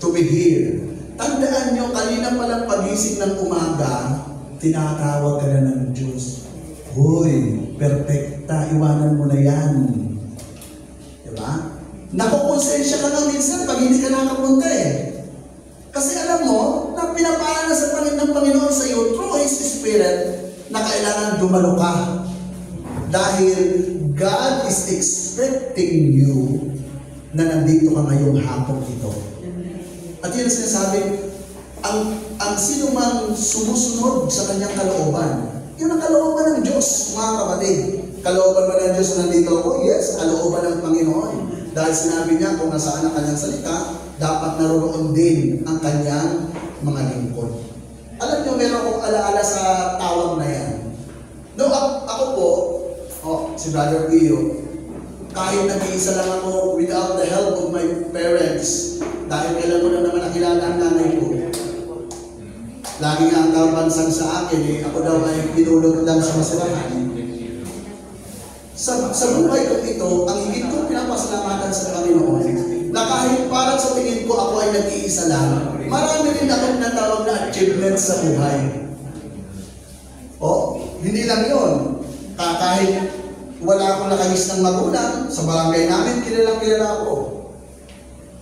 Speaker 8: to be here. Tandaan nyo, kanina palang pagising ng umaga, tinatawag ka na ng Diyos. Hoy, perfecta, iwanan mo na yan. Diba? Nakukonsensya ka nga minsan pag hindi ka nakapunta eh. Kasi alam mo, na pinapaan na sa ng Panginoon sa iyo through His Spirit na kailangan dumalo ka. Dahil God is expecting you na nandito ka ngayong hapon ito. At yun ang sinasabi, ang sino man sumusunod sa kanyang kalooban, yun ang kalooban ng Diyos, mga kapatid. Kalooban ba ng Diyos na nandito ako? Yes, kalooban ng Panginoon. Dahil sinabi niya kung nasaan ang kanyang salita, dapat naroon din ang kanyang mga lingkod. Alam niyo, meron akong alaala sa tawag na yan. No, ako po, si Brother Pio, kahit nag-iisa lang ako without the help of my parents, dahil kailan ko na naman nakilala ang nanay ko. Lagi nga ang kabansan sa akin, ako daw ay pinulot lang sa masirahan. Sa buhay ko ito, ang higit kong pinapasalamatan sa Panginoon, na kahit parang sa tingin ko ako ay nag-iisa lang, marami rin akong natawag na achievements sa buhay. Hindi lang yun. Kahit wala akong nakahis ng magulang, sa barangay namin, kilala ako.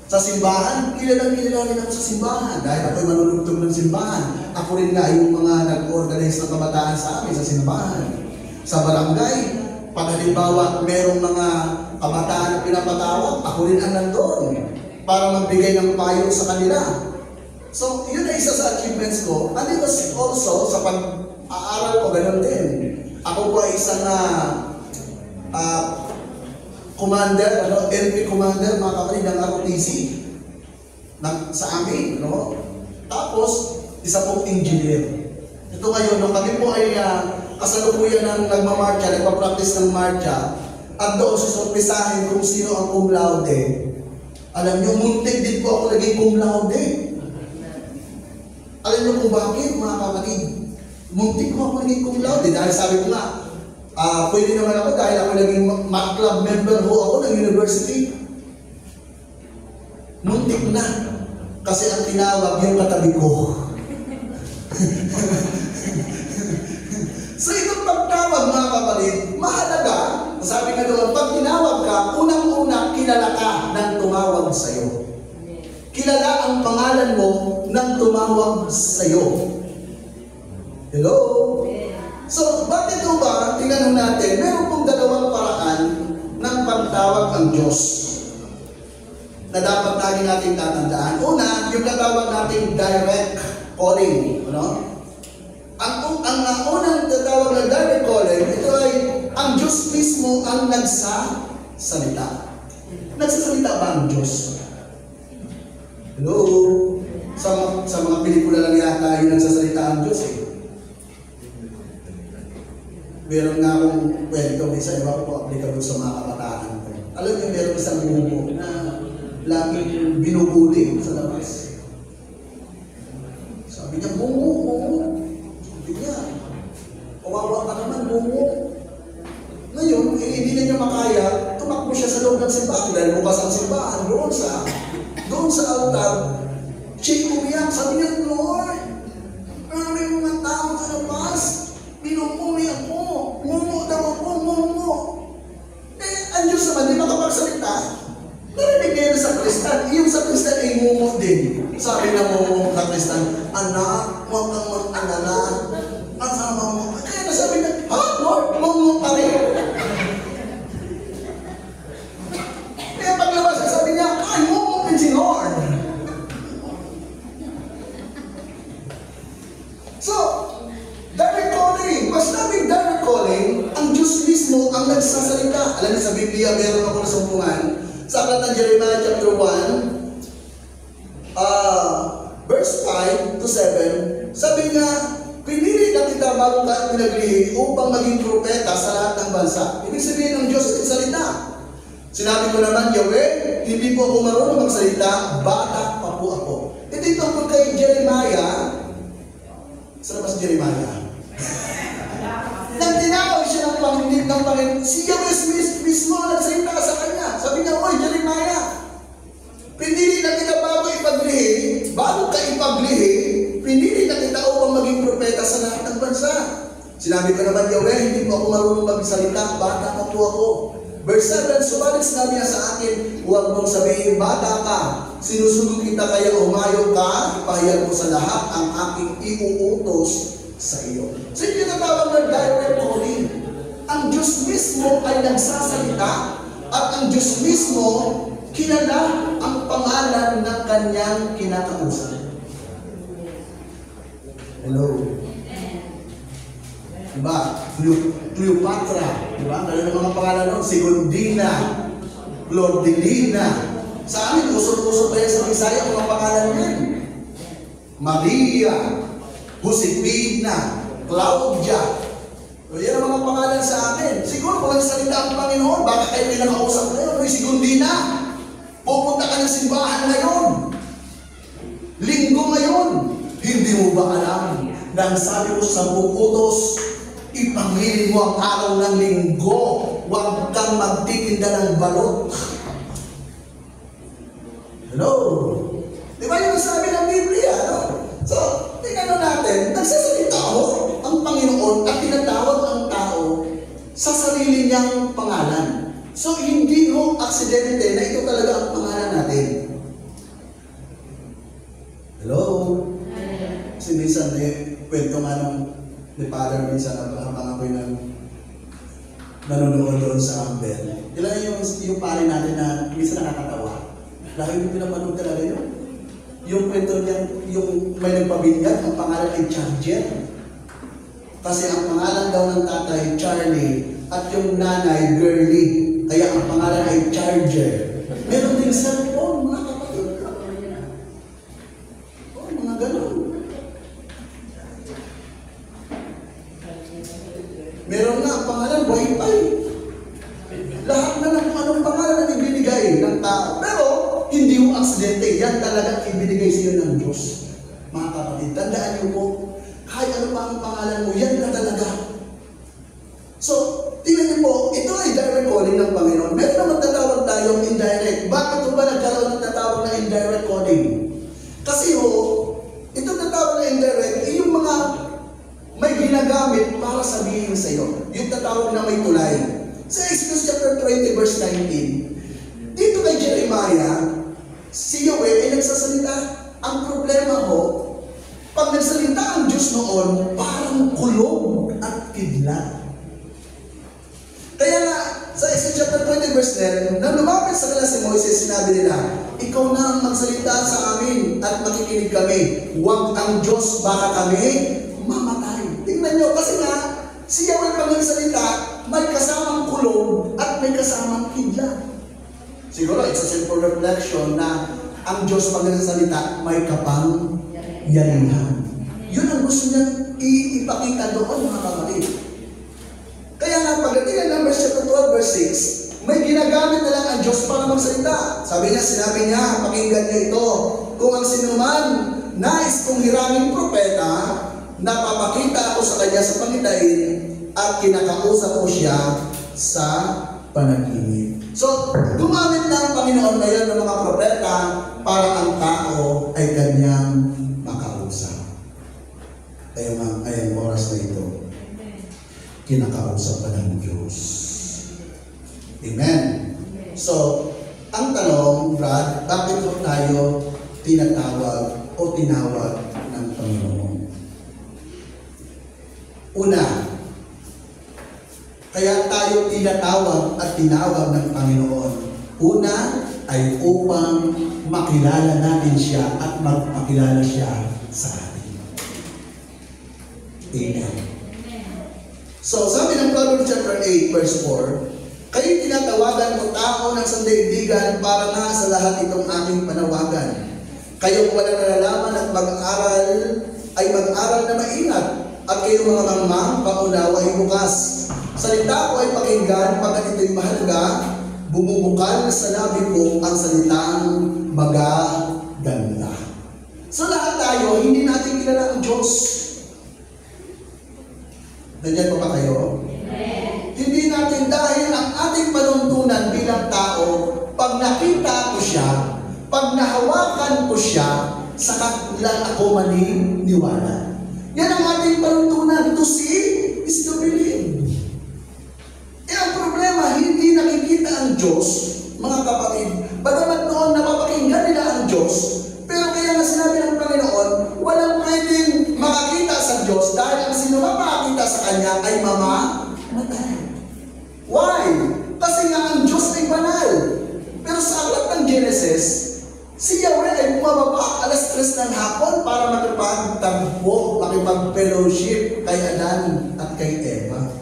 Speaker 8: Sa simbahan, kilala rin ako sa simbahan. Dahil ako'y manunugtog ng simbahan. Ako rin nga yung mga nag-organize ng kabataan sa amin sa simbahan. Sa barangay, pag halimbawa merong mga kabataan na pinapatawag, ako rin ang nandun para magbigay ng payo sa kanila. So, yun ay isa sa achievements ko. And it was also, sa pag-aaral ko, ganun din. Ako po ay isang commander, LP commander, mga kapatid ng ROTC sa amin, Tapos, isa pong engineer. Ito ngayon, nung kami po ay kasalukuyan ng nagmamarcha, nagpa-practice ng marcha, at doon susurpisahin kung sino ang cum laude. Alam niyo, muntik din po ako naging cum laude. Alam niyo kung bakit, mga kapatid? Muntik po ako naging cum laude. Dahil sabi ko nga, pwede naman ako dahil ako naging math club member ho ako ng university. Muntik na. Kasi ang tinawag yung katabi ko. So itong pagtawag, mga kapatid, mahalaga. Sabi nga doon, pag tinawag ka, unang-una kilala ka ng tumawag sa'yo. Kilala ang pangalan mo ng tumawag sa'yo. Hello? So, bakit ito ba, tingnan natin, meron pong dalawang paraan ng pagtawag ang Diyos na dapat lagi natin tatandaan. Una, yung natawag natin direct calling. Ang unang tatawag na direct calling, ito ay ang Diyos mismo ang nagsasalita. Nagsasalita ba ang Diyos? Hello? Sa mga pelikula lang yata yung nagsasalita ang Diyos eh. Meron nga akong kwento, isa iba ko applicable sa mga kabataan ko. Alam niyo, meron isang bubo na laging binubuli sa labas. Sabi niya, bungo. Sabi niya, kawawa ka naman, bungo. Ngayon, hindi na niya makaya, tumakbo siya sa loob ng simbahan. Dahil bukas ang simbahan, doon sa altar, siya umiyak, sabi niya, Lord, may mga tao sa labas, pinupuli ako, ngumo daw ako, ngumo. Ang Diyos naman, di makapagsalita. Narinig niya sa Kristan, yung sa Kristan ay ngumo din. Sabi na mo, Kakristan, anak, huwag kang mag-alala. Kasama mo. Kaya nasabi niya, ha, Lord, huwag mo pa rin. Kaya paglabas niya, sabi niya, ay, huwag mo pa si Lord. So, direct calling. Mas namin direct calling, ang Diyos mismo ang nagsasalita. Alam niyo sa Biblia, meron ako nasumpungan. Sa aklat ng Jeremiah chapter 1, verse 5 to 7, sabi niya, pinili na kita bago ka pinaglihi upang maging propeta sa lahat ng bansa. Ibig sabihin ng Diyos ay salita. Sinabi ko naman, Yahweh, hindi po ako marunong magsalita, bata pa po ako. Ito tungkol kay Jeremiah. Saan ba si Jeremiah? Nang tinawag siya ng Panginoon, si Yahweh Smith mismo nagsalita sa kanya. Sabi niya, oy, Jeremiah, pinili na kita bago ka ipaglihi, pinili na kita upang maging propeta sa lahat ng bansa. Sinabi ko naman, Yahweh, hindi po ako marunong magsalita, bata pa po ako. Verse 7, subalit sinabi niya sa akin, huwag mong sabihin, bata ka, sinusugo kita kaya umayo ka, ipahayag mo sa lahat ang aking iuutos sa iyo. So hindi natawag ng direct calling. Ang Diyos mismo ay nagsasalita at ang Diyos mismo kilala ang pangalan ng kanyang kinakausap. Hello? Diba? Cleopatra. Diba? Ano yung mga pangalan nun? Segundina. Glordelina. Sa amin, usok-usok pa yan sa Bisaya ang mga pangalan yan. Maria. Josefina. Claudia. So, yan ang mga pangalan sa amin. Siguro kung nagsalita ang Panginoon, baka kayo pinakausap ngayon. May Segundina. Pupunta ka ng simbahan ngayon. Linggo ngayon. Hindi mo ba alam na ang sabi ko sa utos, ipamili mo ang araw ng linggo, huwag kang magtitinda ng balot. Hello? Di ba yung sabi ng Biblia, no? So, tingnan natin, nagsasalita ako ang Panginoon at tinatawag ang tao sa sarili niyang pangalan. So, hindi ho aksidente na ito talaga ang pangalan natin. Hello? Kasi minsan, kwento nga ni Father minsan habang ako'y nanonood doon sa Ambel. Ilan yung pare natin na minsan nakakatawa. Dahil hindi pinapanood talaga yun. Yung kwento niya, yung may nagpabinyag, ang pangalan ay Charger. Kasi ang pangalan daw ng tatay, Charlie, at yung nanay, Girlie. Kaya ang pangalan ay Charger. Meron din cellphone, mga kapatid. Oh, mga ganun. Meron nga ang pangalan, Wi-Fi. Lahat na ng anong pangalan na ibinigay ng tao. Pero, hindi mo aksidente. Yan talaga ibinigay sa iyo ng Diyos. Mga kapatid, tandaan niyo po, kahit ano pa ang pangalan mo, yan na talaga. So, tingnan niyo po, ito ay direct calling ng Panginoon. Meron naman tatawag tayong indirect. Bakit ba nagkaroon ng tatawag na indirect calling? Kasi ito tatawag na indirect, yung mga may ginagamit para sabihin sa iyo. Yung tatawag na may tulay. Sa Exodus chapter 20 verse 19, dito kay Jeremiah, si Yahweh ay nagsasalita. Ang problema ho, pag nagsalita ang Diyos noon, parang kulog at kidlat. Kaya nga, sa Exodus chapter 20 verse 10, nang lumapit sa kanila si Moises, sinabi nila, ikaw na ang magsalita sa amin at makikinig kami. Huwag ang Diyos, baka kami mamatay. Tingnan nyo, kasi nga, si Yahweh pag nagsalita, may kasamang kulog at may kasamang kidlat. Siguro, it's a simple reflection na ang Diyos pag nagsalita, may kapangyarihan. Yun ang gusto niya ipakita doon, mga kapatid. Kaya nga, pagdating ng Numbers chapter 12 verse 6, may ginagamit na lang ang Diyos para magsalita. Sinabi niya, pakinggan niya ito, kung ang sinuman nais kong hiraming propeta, napapakita ako sa kanya sa pangitain at kinakausap ko siya sa panaginip. So, gumamit na ang Panginoon ngayon ng mga propeta para ang tao ay kanyang makausap. Kaya nga, ayang oras na ito, kinakausap ka ng Diyos. Amen. So, ang tanong, Brad, bakit tayo tinatawag o tinawag ng Panginoon? Una, kaya tayo tinatawag at tinawag ng Panginoon. Una ay upang makilala natin siya at magpakilala siya sa atin. Amen. So, sabi ng Proverbs chapter 8, verse 4, kayo tinatawagan mo tao ng sandaigdigan para nga sa lahat itong aking panawagan. Kayong walang nalalaman at mag-aral ay mag-aral na maingat, at kayong mga mangmang, pangunawa ay bukas. Salita ko ay pakinggan, pagkat ito'y mahalaga, bumubukal sa labi ko ang salitang magaganda. So lahat tayo, hindi natin kilala ang Diyos. Nandiyan pa ba kayo? Hindi natin, dahil ang ating panuntunan bilang tao, pag nakita ko siya, pag nahawakan ko siya, saka lang ako maniniwala. Yan ang ating panuntunan. To see is to believe. Ang problema, hindi nakikita ang Diyos, mga kapatid. Bagamat noon napapakinggan nila ang Diyos, pero kaya nga sinabi ng Panginoon, walang pwedeng makakita sa Diyos dahil ang sino man makakita sa Kanya ay mamamatay. Why? Kasi nga ang Diyos ay banal. Pero sa aklat ng Genesis, si Yahweh ay bumababa alas 3 ng hapon para makipagtagpo, makipag-fellowship kay Adan at kay Eva.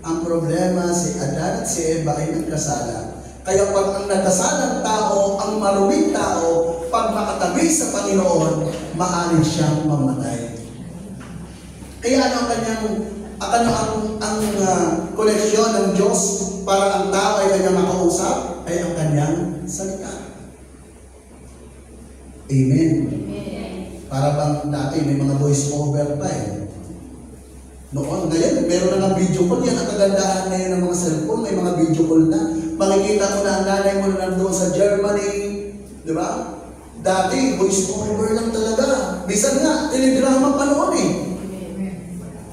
Speaker 8: Ang problema, si Adan at si Eva ay nagkasala. Kaya pag ang nagkasalang tao, ang maruming tao, pag makatabi sa Panginoon, maaari siyang mamatay. Kaya ano ang koneksyon ng Diyos para ang tao ay kanyang makausap, ay ang kanyang salita. Amen. Para bang dati may mga voice over pa eh. Noon, ngayon, meron na ng video call. Yan ang kagandahan ngayon ng mga cellphone. May mga video call na. Makikita mo na ang nanay mo na nandoon sa Germany. Di ba? Dati, voice over lang talaga. Bisan nga, telegrama pa noon eh.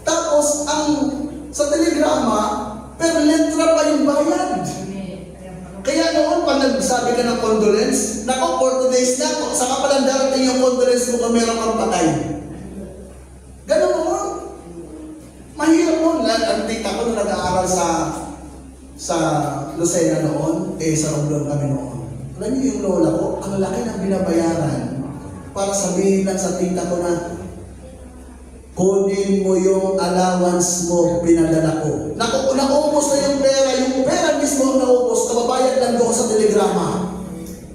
Speaker 8: Tapos, sa telegrama, per letra pa yung bayad. Kaya noon, pag nagsabi ka ng condolence, nako, for today's na, saka palang darating yung condolence mo kung meron kang patay. Ganun mo. Mahirap mo. Ang tita ko nung nag-aaral sa Lucena noon, sa Romblon kami noon. Alam niyo yung lola ko, ang laki ng binabayaran para sabihin lang sa tita ko na kunin mo yung allowance mo, pinadala ko. Naubos na yung pera mismo ang naubos, kababayad lang doon sa telegrama.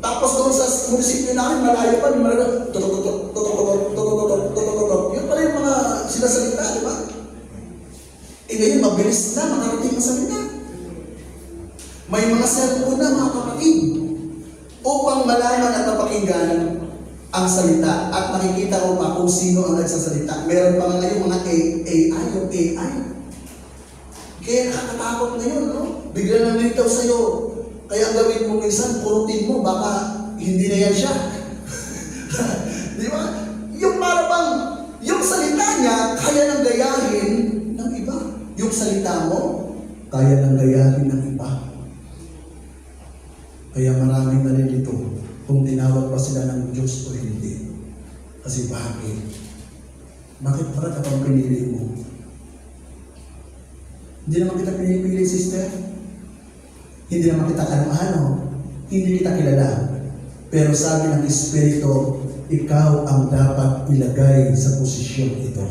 Speaker 8: Tapos doon sa munisipyo namin, malayo pa, yun pala yung mga sinasalita, di ba? Ngayon, mabilis na, makarating ang salita. May mga cellphone na, mga kapatid, upang malaman at mapakinggan ang salita at makikita ko pa kung sino ang nagsasalita. Meron pa nga ngayon mga AI, yung AI. Kaya nakakatakot ngayon, no? Bigla nang nilitaw sa'yo. Kaya ang gawin mo minsan, purutin mo, baka hindi na yan siya. Di ba? Yung parang, yung salita niya, kaya nang gayahin ng iba. Yung salita mo, kaya nang gayahin ng iba. Kaya maraming nalilito kung tinawag pa sila ng Diyos o hindi. Kasi bakit? Bakit para kapag pinili mo? Hindi naman kita pinipili, sister. Hindi naman kita ano. Hindi kita kilala. Pero sabi ng Espiritu, ikaw ang dapat ilagay sa posisyon ito.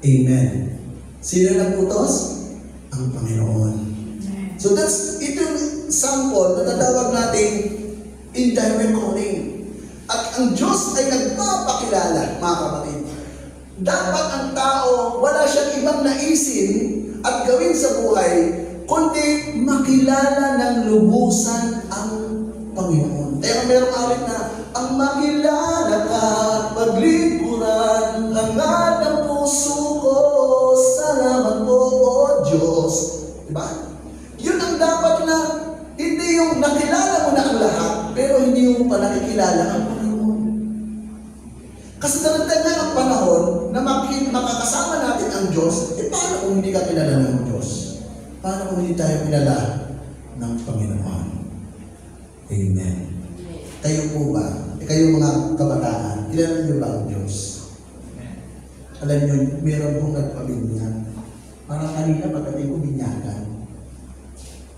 Speaker 8: Amen. Sino nagputos? Ang Panginoon. So ito yung sample na natawag natin indirect calling. At ang Diyos ay nagpapakilala, mga kapatid. Dapat ang tao, wala siyang ibang naisin at gawin sa buhay, kundi makilala ng lubusan ang Panginoon. Kaya merong awit na, ang makilala ka, paglingkuran, hangad ng puso ko, salamat po, O Diyos. Diba? Yun ang dapat na, hindi yung nakilala mo na ang lahat, pero hindi mo pa nakikilala ang Panginoon. Kasi darating na ang panahon na makakasama natin ang Diyos, paano kung hindi ka kilala ng Diyos? Paano kung hindi tayo kilala ng Panginoon? Amen. Kayo po ba? Kayo mga kabataan, kilala niyo ba ang Diyos? Alam niyo, meron pong nagpabinyag. Parang kanina pagdating ko binyagan.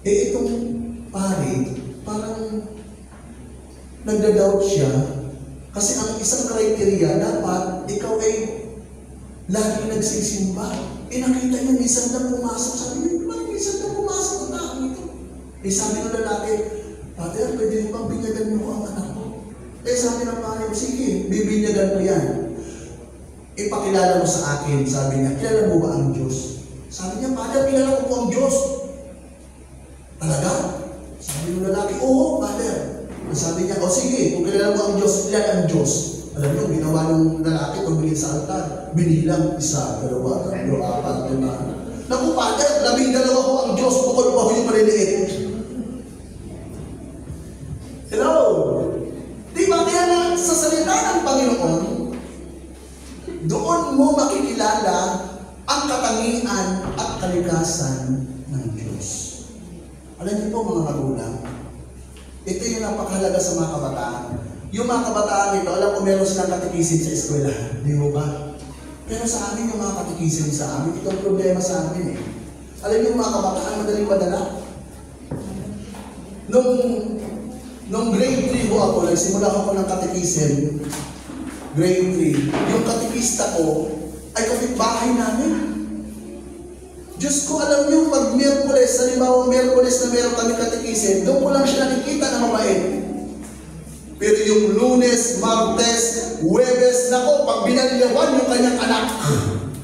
Speaker 8: Itong pare, parang nagda-doubt siya kasi ang isang criteria dapat ikaw ay lagi nagsisimba. Nakita niyo, minsan lang pumasok. Sabi niyo, minsan lang pumasok ang tao ito. Sabi ng lalaki, Father, pwede mo bang binyagan mo ang anak ko? Sabi ng pare, sige, bibinyagan mo yan. Ipakilala mo sa akin, sabi niya, kilala mo ba ang Diyos? Sabi niya, Father, kilala ko po ang Diyos. Talaga? Sabi ng lalaki, oo, Father. Sabi niya, sige, kung kilala mo ang Diyos, ilan ang Diyos? Alam niyo, ginawa ng lalaki tumingin sa altar. Binilang 1, 2, 3, 4, 5. Naku, Father, 12 ko ang Diyos, bukod pa ko yung maliliit. Hello? Di ba kaya na sa salita ng Panginoon, doon mo makikilala ang katangian at kalikasan ng Diyos. Alam niyo po mga magulang, ito yung napakahalaga sa mga kabataan. Yung mga kabataan ito, alam ko meron silang katikisin sa eskwela. Di mo ba? Pero sa amin yung mga katikisin sa amin, ito ang problema sa amin eh. Alam niyo mga kabataan, madaling madala. Nung grade 3 ho ako, nagsimula ako ng katikisin. Grade 3. Yung katikista ko ay kapitbahay namin. Diyos ko, alam niyo, pag Miyerkules, halimbawa Miyerkules na meron kami katikisin, doon ko lang siya nakikita na mabait. Pero yung Lunes, Martes, Huwebes, nako, pag binalilawan yung kanyang anak,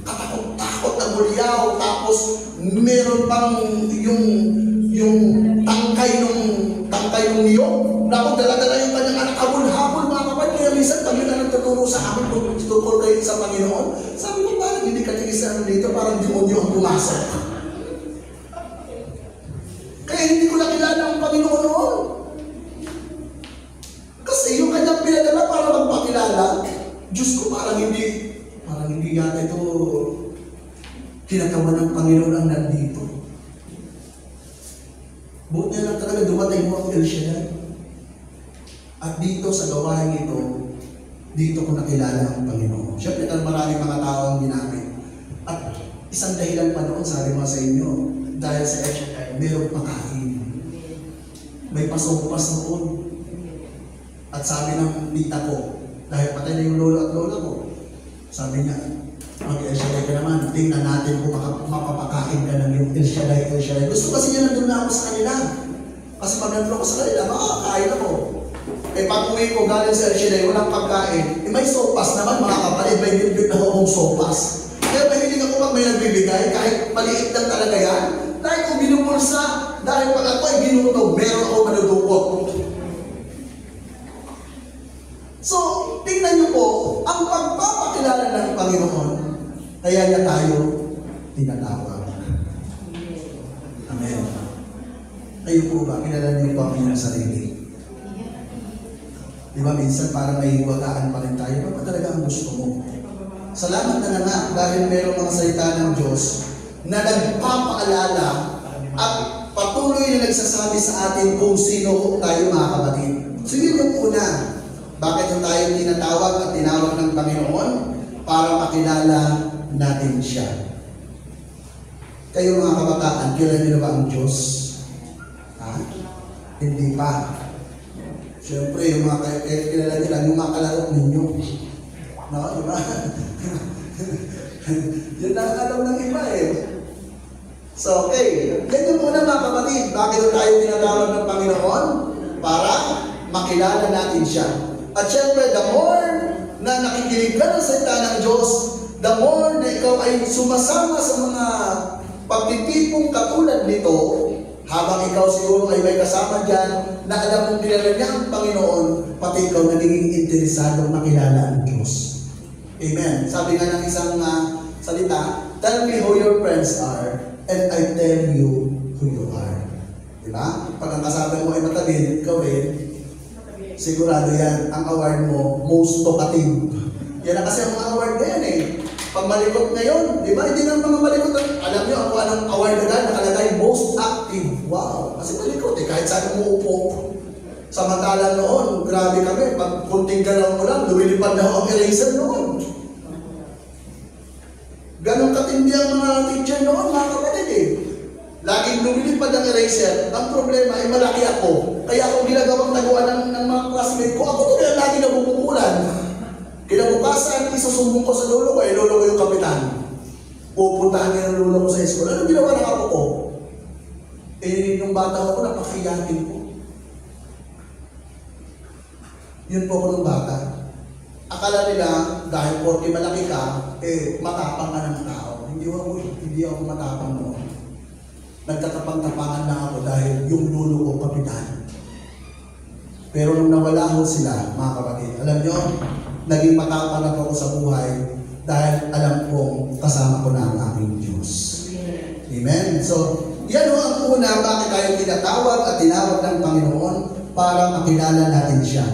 Speaker 8: katakot-takot na bulyaw, tapos meron pang yung tangkay ng niyog, nako, dala-dala yung kanyang anak, habol-habol mga kapatid, kaya minsan kami na nagtuturo sa amin kung tuturo kayo sa Panginoon. Sabi ko, parang hindi katikisan dito, parang demonyo ang pumasok. Kaya hindi ko nakilala ang Panginoon noon. Kasi yung kanyang pinadala para magpakilala, Diyos ko, parang hindi yata ito kinakawan ng Panginoon ang nandito. Buti na lang talaga dumating mo ang El Shaddai. At dito sa gawain ito, dito ko nakilala ang Panginoon. Siyempre, maraming mga tao ang ginamit. At isang dahilan pa noon, sabi mo sa inyo, dahil sa El Shaddai, mayroong pakain. May pasok-pas noon. At sabi ng tita ko, dahil patay na yung lolo at lola ko, sabi niya, mag-El Shaddai ka naman, tingnan natin kung mapapakain ka ng yung El Shaddai, El Shaddai. Gusto kasi niya nandun na ako sa kanila. Kasi pag nandun ako sa kanila, makakain ako. Pag uwi ko galing sa El Shaddai, walang pagkain. May sopas naman mga kapatid, may bibig na akong sopas. Kaya mahilig ako pag may nagbibigay, kahit maliit lang talaga yan. Dahil kung binubulsa, dahil pag ako ay ginutom, meron ako manudukot. So, tingnan niyo po, ang pagpapakilala ng Panginoon, kaya niya tayo tinatawag. Amen. Kayo po ba, kilala niyo po ang inyong sarili? Di ba, minsan parang may hiwagaan pa rin tayo. Ano ba talaga ang gusto mo? Salamat na nga dahil mayroong mga salita ng Diyos na nagpapaalala at patuloy na nagsasabi sa atin kung sino tayo mga kapatid. So yun yung una. Bakit yung tayo tinatawag at tinawag ng Panginoon? Para makilala natin siya. Kayo mga kabataan, kilala niyo ba ang Diyos? Ha? Hindi pa. Siyempre, yung mga kilala nyo lang, yung mga kalaro ninyo. No, di ba? Yun lang alam ng iba eh. So, okay. Yan yung muna mga kapatid. Bakit tayo tinatawag ng Panginoon? Para makilala natin siya. At syempre, the more na nakikinig ka ng salita ng Diyos, the more na ikaw ay sumasama sa mga pagtitipong katulad nito, habang ikaw siguro ay may kasama dyan, na alam mong kilala niya ang Panginoon, pati ikaw nagiging interesado makilala ang Diyos. Amen. Sabi nga ng isang salita, tell me who your friends are, and I tell you who you are. Diba? Pag ang kasama mo ay matabil, ikaw rin, sigurado yan, ang award mo, most talkative. Yan na kasi ang mga award na yan eh. Pag malikot ngayon, di ba? Hindi na mga malikot. Alam niyo, ako anong award na nakalagay, most active. Wow! Kasi malikot eh, kahit saan mo upo. Samantalang noon, grabe kami, pag kunting galaw mo lang, lumilipad na ang eraser noon. Ganon katindi ang mga teacher noon, mga kapatid eh. Laging lumilipad ang eraser. Ang problema ay malaki ako. Kaya ako ginagawang taguan ng mga classmate ko. Ako tuloy ang lagi nabubukulan. Kinabukasan, isusumbong ko sa lolo ko, lolo ko yung kapitan. Pupuntahan niya ng lolo ko sa school. Ano ginawa ng ako ko? Yung bata ako, napakayatin ko. Yun po ako ng bata. Akala nila, dahil porke malaki ka, matapang ka ng tao. Hindi ako matapang noon. Nagkatapang-tapangan lang ako dahil yung lolo ko kapitan. Pero nung nawala ho sila, mga kapatid, alam nyo, naging matapang ako sa buhay dahil alam kong kasama ko na ang aking Diyos. Amen? So, yan ho ang una, bakit tayo tinatawag at tinawag ng Panginoon para makilala natin siya.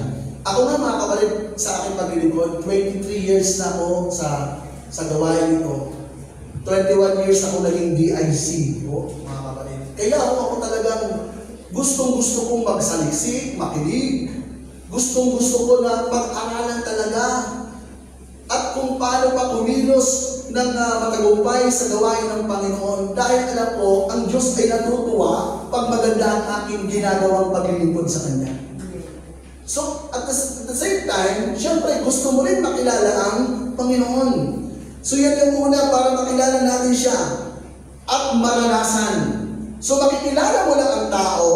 Speaker 8: Ako nga mga kapatid, sa aking paglilingkod, 23 years na ako sa gawain ito. 21 years ako naging DIC, mga kapatid. Kaya ako talagang gustong-gusto kong magsaliksik, makinig. Gustong-gusto ko na pag-aralan talaga. At kung paano pa kumilos ng matagumpay sa gawain ng Panginoon. Dahil alam ko, ang Diyos ay natutuwa pag maganda ang aking ginagawang paglilingkod sa Kanya. So, at the same time, syempre gusto mo rin makilala ang Panginoon. So yan yung una para makilala natin siya at maranasan. So makikilala mo lang ang tao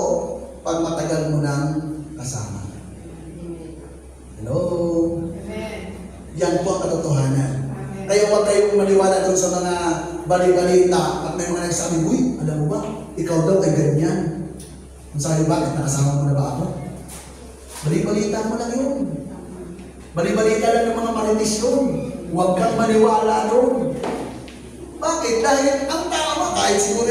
Speaker 8: pag matagal mo nang kasama. Hello? Yan po ang katotohanan. Kaya huwag kayong maniwala doon sa mga bali-balita at may mga nagsabi, uy, alam mo ba, ikaw daw ay ganyan. Kung sabi, bakit nakasama mo na ba ako? Bali-balita mo lang yun. Bali-balita lang ng mga marites yun. Huwag kang maniwala doon. Bakit? Dahil ang tama, kahit siguro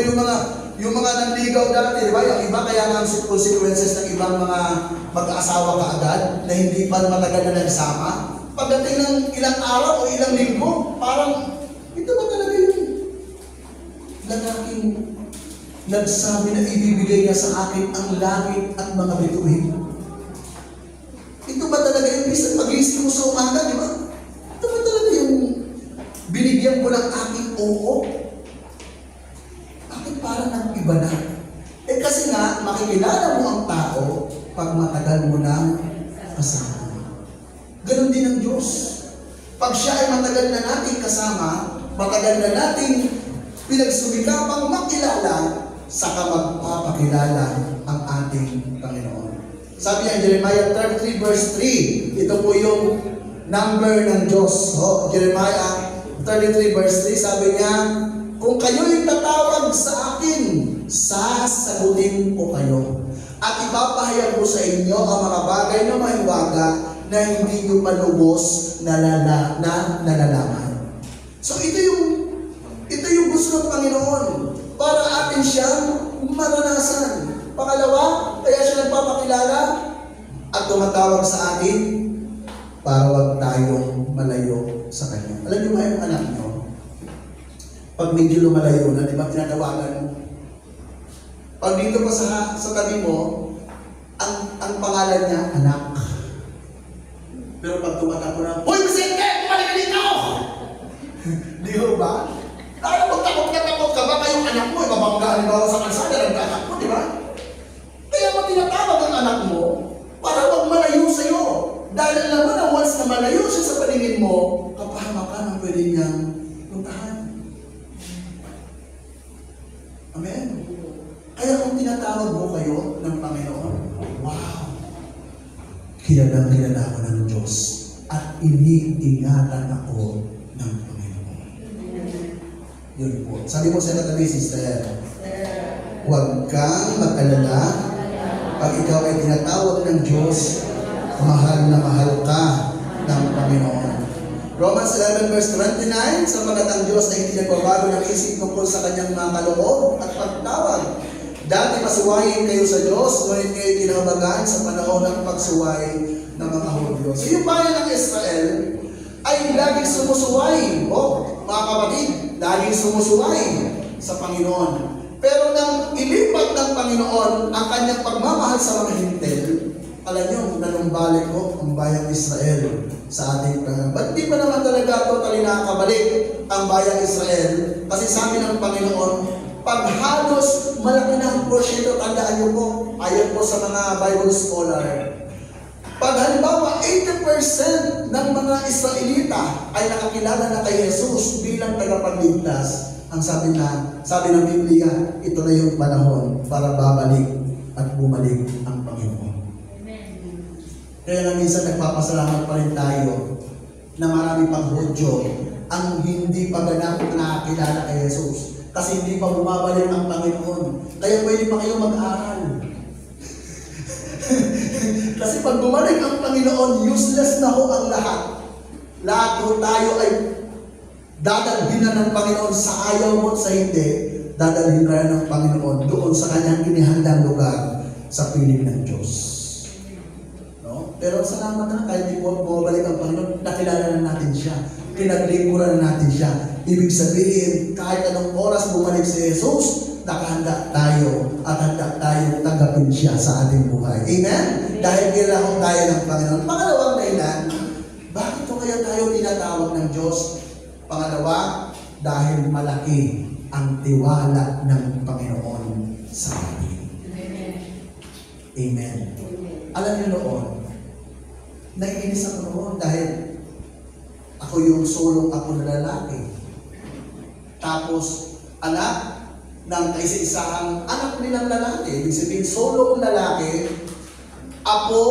Speaker 8: yung mga nanligaw dati, di ba? Yung iba kaya nga ang consequences ng ibang mga mag-aasawa kaagad na hindi pa matagal na nagsama. Pagdating ng ilang araw o ilang linggo, parang, ito ba talaga yun? Lalaking nagsabi na ibibigay niya sa akin ang langit at mga bituin. Ito ba talaga yung pagising mo sa umaga, di ba? Ito ba talaga yung binigyan ko ng aking oo? Bakit parang nag-iba na? Kasi nga, makikilala mo ang tao pag matagal mo nang kasama. Ganon din ang Diyos. Pag siya ay matagal na nating kasama, matagal na nating pinagsumikapang makilala, saka magpapakilala ang ating Panginoon. Sabi niya, Jeremiah 33 verse 3, ito po yung number ng Diyos. Jeremiah 33 verse 3, sabi niya, kung kayo'y tatawag sa akin, sasagutin ko kayo. At ipapahayag ko sa inyo ang mga bagay na mahiwaga na hindi nyo malubos na nalalaman. So ito yung gusto ng Panginoon para atin siyang maranasan. Pangalawa, kaya siya nagpapakilala at tumatawag sa atin para wag tayong malayo sa Kanya. Alam niyo ba yung anak niyo? Pag medyo lumalayo na, di ba tinatawagan mo? Pag dito pa sa tabi mo, ang pangalan niya, anak. Pero pag tumatakbo na, hoy, Vicente! Kumalik ka dito! Di ba? Lalo magtakot ka ba kayong anak mo? Ibabanggaan ba sa kalsada ng anak mo, di ba? Kaya mo tinatawag ang anak mo para wag malayo sa'yo. Dahil alam mo na once na malayo siya sa paningin mo, kapahamakan ang pwede niyang puntahan. Amen? Kaya kung tinatawag mo kayo ng Panginoon, wow! Kilala ako ng Diyos at iniingatan ako ng Panginoon. Yun po. Sabi mo sa katabi, sister, huwag kang mag-alala pag ikaw ay tinatawag ng Diyos, mahal na mahal ka ng Panginoon. Romans 11 verse 29, sapagat ang Diyos ay hindi nagbabago ng isip tungkol sa kanyang mga kaloob at pagtawag. Dati pasuwayin kayo sa Diyos, ngunit kayo kinabagaan sa panahon ng pagsuway ng mga Hudyo. So yung bayan ng Israel ay laging sumusuway. Mga kapatid, laging sumusuway sa Panginoon. Pero nang ilipat ng Panginoon ang kanyang pagmamahal sa mga hintel, alam nyo, nanumbalik ko ang bayang Israel sa ating Ba't di pa naman talaga totally nakakabalik ang bayang Israel? Kasi sabi ng Panginoon, pag halos malaki ng porsyento, tandaan nyo po, ayon po sa mga Bible scholar, pag halimbawa 80% ng mga Israelita ay nakakilala na kay Jesus bilang tagapagligtas, ang sabi ng Biblia, ito na yung panahon para babalik at bumalik ang Panginoon. Kaya nga minsan nagpapasalamat pa rin tayo na marami pang Hudyo ang hindi pa ganap nakakilala kay Jesus. Kasi hindi pa bumabalik ang Panginoon. Kaya pwede pa kayo mag-aral. Kasi pag bumalik ang Panginoon, useless na ho ang lahat. Lahat ho tayo ay dadalhin na ng Panginoon sa ayaw mo at sa hindi. Dadalhin na ng Panginoon doon sa kanyang inihandang lugar sa piling ng Diyos. No? Pero salamat na kahit di po bumabalik ang Panginoon, nakilala na natin siya. Pinaglingkuran na natin siya. Ibig sabihin, kahit anong oras bumalik si Jesus, nakahanda tayo at handa tayo tanggapin siya sa ating buhay. Amen? Dahil kailangan tayo ng Panginoon. Pangalawang dahilan, bakit po kaya tayo tinatawag ng Diyos? Pangalawa, dahil malaki ang tiwala ng Panginoon sa atin. Amen. Alam niyo noon, naiinis ako noon dahil ako yung sulong ako na lalaki. Tapos, anak ng kaisa-isahang anak nilang lalaki. Ibig sabihin, sulong lalaki, apo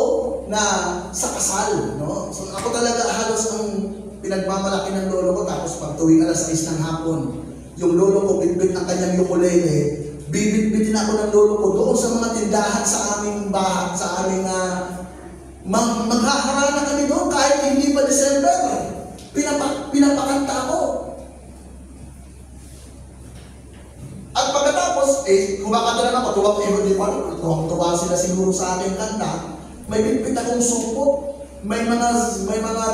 Speaker 8: na sa kasal. No? So, ako talaga halos ang pinagmamalaki ng lolo ko. Tapos, pag tuwing alas 6 ng hapon, yung lolo ko, bitbit ang kanyang ukulele, bibit-bitin ako ng lolo ko doon sa mga tindahan sa aming bahay, sa aming maghaharana kami doon kahit hindi pa December. Pinapakanta ako. At pagkatapos, kumakanta lang ako, tuwang-tuwa sila siguro sa aking kanta, may bitbit akong supot, may mga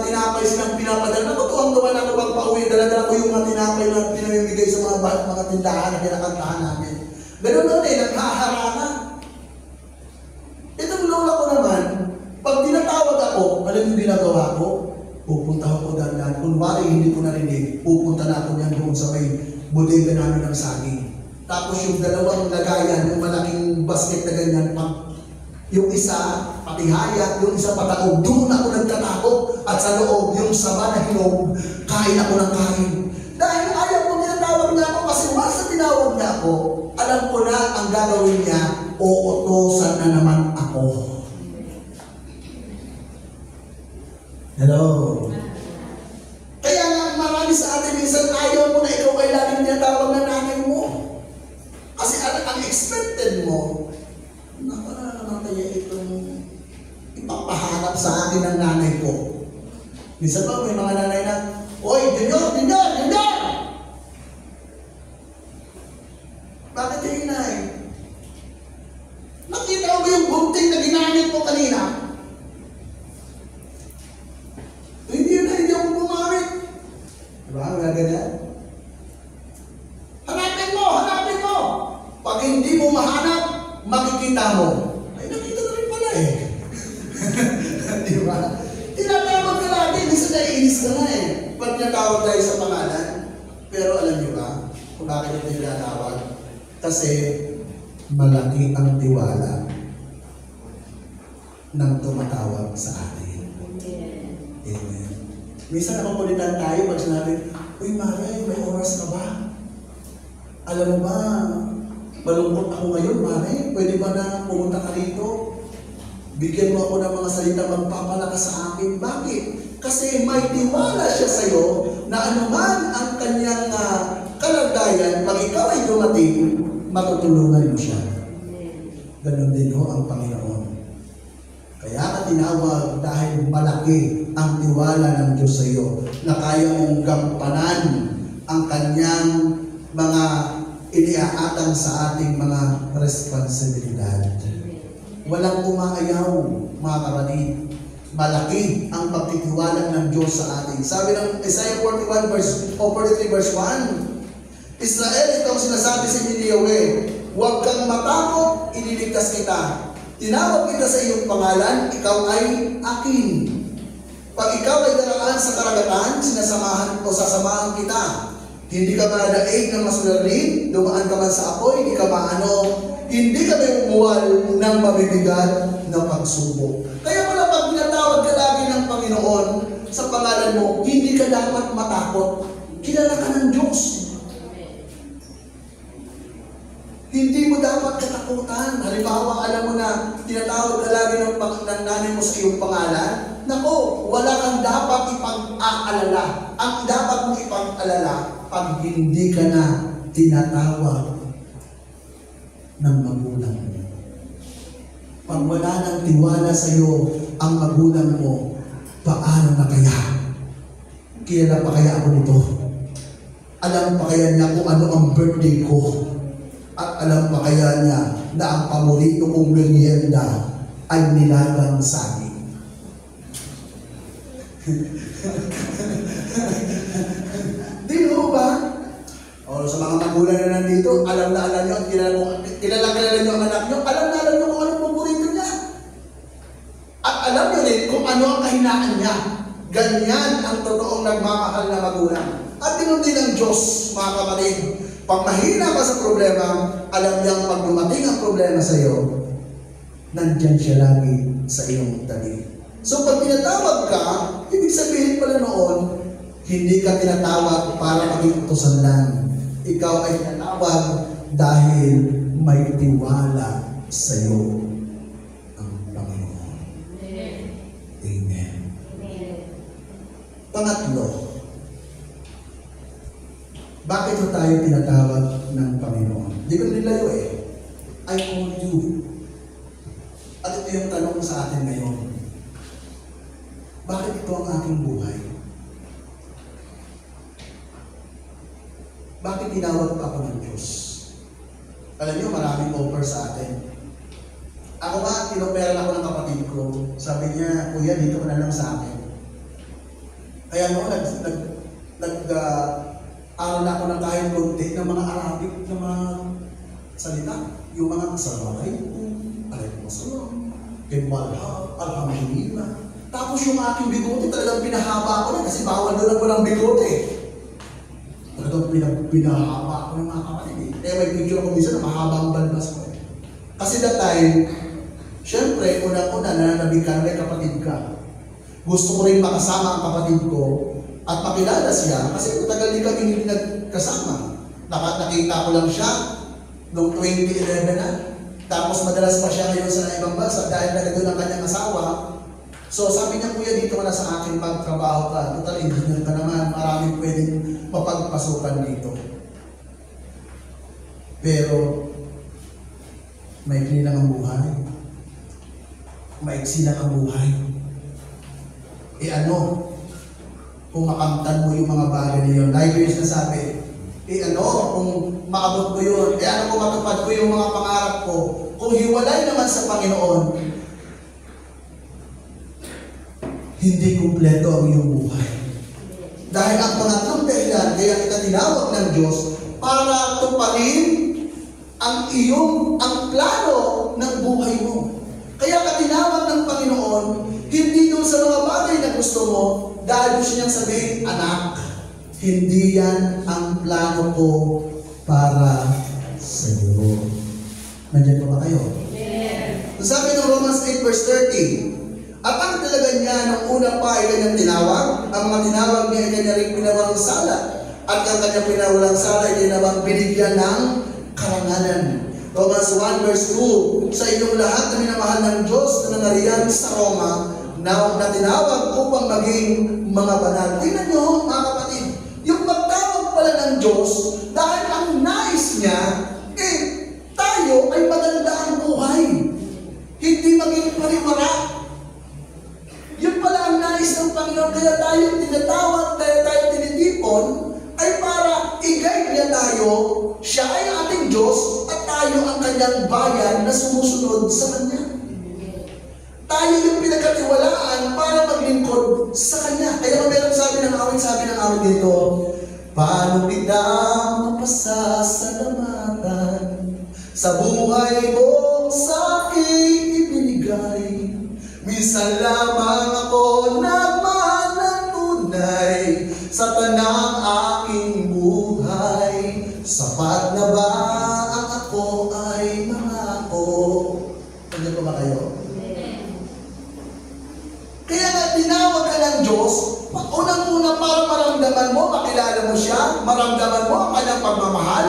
Speaker 8: tinapay silang pinapadala ako, tuwang-tuwa na ako pag pauwi, dala-dala ko yung mga tinapay na pinamimigay sa mga tindahan na kinakantahan namin. Ganun noon naghaharana. Itong lola ko naman, pag tinatawag ako, alam yung ginagawa ko? Pupunta ako dandan. Kunwari hindi ko narinig, pupunta na ako niyan doon sa may bodega namin ng saging. Tapos yung dalawang lagayan, yung malaking basket na ganyan, yung isa patihaya, yung isa pataog, doon ako nagtatakot. At sa loob, yung saba na hinog, kain ako ng kain. Dahil ayaw ko tinatawag niya ako kasi once na tinawag niya ako, alam ko na ang gagawin niya, uutosan na naman ako. Hello? Kaya nga marami sa atin minsan ayaw mo na ikaw ay laging tinatawag na nanay mo. Kasi ang expected mo, naku na naman kaya itong ipapahanap sa akin ng nanay ko. Minsan pa may mga nanay na, oy, Junior! Bakit yung inay? Nakita mo ba yung gunting na ginamit mo kanina? Hindi ako gumamit. Diba? Wala ganyan? Hanapin mo! Pag hindi mo mahanap, makikita mo. Ay, nakita na rin pala eh. Diba? Tinatawag ka lagi, minsan naiinis ka na eh. Pag tinatawag tayo sa pangalan. Pero alam niyo ba, kung bakit ito tinatawag? Kasi malaki ang tiwala ng tumatawag sa atin. Amen. Minsan napakulitan tayo pag sinabi, uy Mare, may oras ka ba? Alam mo ba, malungkot ako ngayon, Mare. Pwede ba na pumunta ka rito? Bigyan mo ako ng mga salita magpapalakas sa akin. Bakit? Kasi may tiwala siya sa iyo na anuman ang kanyang kalagayan, pag ikaw ay dumating, matutulungan mo siya. Ganon din ho ang Panginoon. Kaya ka tinawag dahil malaki ang tiwala ng Diyos sa iyo na kaya mong gampanan ang kanyang mga iniaatang sa ating mga responsibilidad. Walang umaayaw, mga kapatid. Malaki ang pagtitiwala ng Diyos sa atin. Sabi ng Isaiah 43 verse 1, Israel, ito ang sinasabi sa Yahweh, huwag kang matakot, ililigtas kita. Tinawag kita sa iyong pangalan, ikaw ay akin. Pag ikaw ay daraan sa karagatan, sinasamahan o sasamahan kita. Hindi ka madaig ng masularin, dumaan ka man sa apoy, hindi ka maano, hindi ka may umuwal ng mabibigat na pagsubok. Kaya pala pag pinatawag ka lagi ng Panginoon sa pangalan mo, hindi ka dapat matakot. Kilala ka ng Diyos. Hindi mo dapat katakutan. Halimbawa, alam mo na tinatawag ka lagi ng nanay mo sa iyong pangalan. Nako, wala kang dapat ipang-aalala. Ang dapat mo ipang-alala pag hindi ka na tinatawag ng magulang mo. Pag wala nang tiwala sa iyo ang magulang mo, paano na kaya? Kilala pa kaya ako nito? Alam pa kaya niya kung ano ang birthday ko? At alam pa kaya niya na ang paborito kong merienda ay nilagang saging? Di mo ba? O sa mga magulang na nandito, alam na alam nyo at kilala nyo ang anak nyo, alam na alam nyo kung anong paborito niya. At alam nyo rin kung ano ang kahinaan niya. Ganyan ang totoong nagmamahal na magulang. At ganun din ang Diyos, mga kapatid. Pag mahina ka sa problema, alam niyang pag dumating ang problema sa iyo, nandyan siya lagi sa iyong tabi. So pag tinatawag ka, ibig sabihin pala noon, hindi ka tinatawag para maging utusan lang. Ikaw ay tinatawag dahil may tiwala sa iyo ang Panginoon. Amen. Pangatlo, bakit ho tayo tinatawag ng Panginoon? Hindi ko nilayo eh. I called you. At ito yung tanong sa atin ngayon. Bakit ito ang aking buhay? Bakit tinawag pa ako ng Diyos? Alam niyo, maraming offer sa atin. Ako nga, tinoperan ako ng kapatid ko. Sabi niya, Kuya, dito ka na lang sa akin. Kaya noon, aral ako ng kahit konti ng mga Arabic na mga salita. Yung mga assalamualaikum, alaikumussalam, kemalha, alhamdulillah. Tapos yung aking bigote talagang pinahaba ko na kasi bawal doon ako ng bigote. Talagang pinahaba ko ng mga kapatid. Kaya may picture ako minsan na mahaba ang balbas ko. Kasi that time, syempre, unang-una nananabig ka na may kapatid ka. Gusto ko rin makasama ang kapatid ko at makilala siya kasi matagal din kami hindi nagkasama. Nakita ko lang siya noong 2011 na. Tapos madalas pa siya ngayon sa ibang bansa dahil nagdoon ang kanyang asawa. So sabi niya, Kuya, dito ka na sa akin magtrabaho ka. Total, engineer ka naman. Maraming pwedeng mapagpasukan dito. Pero maiksi lang ang buhay. Maiksi lang ang buhay. Kung makamtan mo yung mga bagay na yun. Like yung sinasabi, kung maabot ko yun, kung matupad ko yung mga pangarap ko, kung hiwalay naman sa Panginoon, hindi kumpleto ang iyong buhay. Dahil ang pangatlong dahilan, kaya kita tinawag ng Diyos para tuparin ang plano ng buhay mo. Kaya ka tinawag ng Panginoon, hindi doon sa mga bagay na gusto mo, dahil gusto niyang sabihin, anak, hindi yan ang plano ko para sa iyo. Nandiyan pa ba kayo? So sabi ng Romans 8 verse 30, at ang talaga niya nung una pa ay kanyang tinawag, ang mga tinawag niya ay kanya rin pinawalang sala, at ang kanyang pinawalang sala ay tinawag binigyan ng karangalan. Romans 1 verse 2, sa inyong lahat na minamahal ng Diyos na nanariyan sa Roma, na tinawag upang maging mga banal. Tingnan nyo, mga kapatid, yung pagtawag pala ng Diyos, dahil ang nais niya, tayo ay maganda ang buhay. Hindi maging pariwara. Yun pala ang nais ng Panginoon, kaya tayo tinatawag, kaya tayo tinitipon, ay para i-guide niya tayo, siya ay ating Diyos, at tayo ang kanyang bayan na sumusunod sa Kanya. Tayo yung pinagkatiwalaan para maglingkod sa Kanya. Kaya meron sabi ng awit dito, paano kita mapasasalamatan sa buhay mo sa aking ibigay. Minsan lamang ako nagmahal ng tunay sa tanang aking buhay. Sapat na ba ang ako ay mangako? Ano ba ba kayo? Kaya nga tinawag ka ng Diyos, unang-una para maramdaman mo, makilala mo siya, maramdaman mo ang kanyang pagmamahal,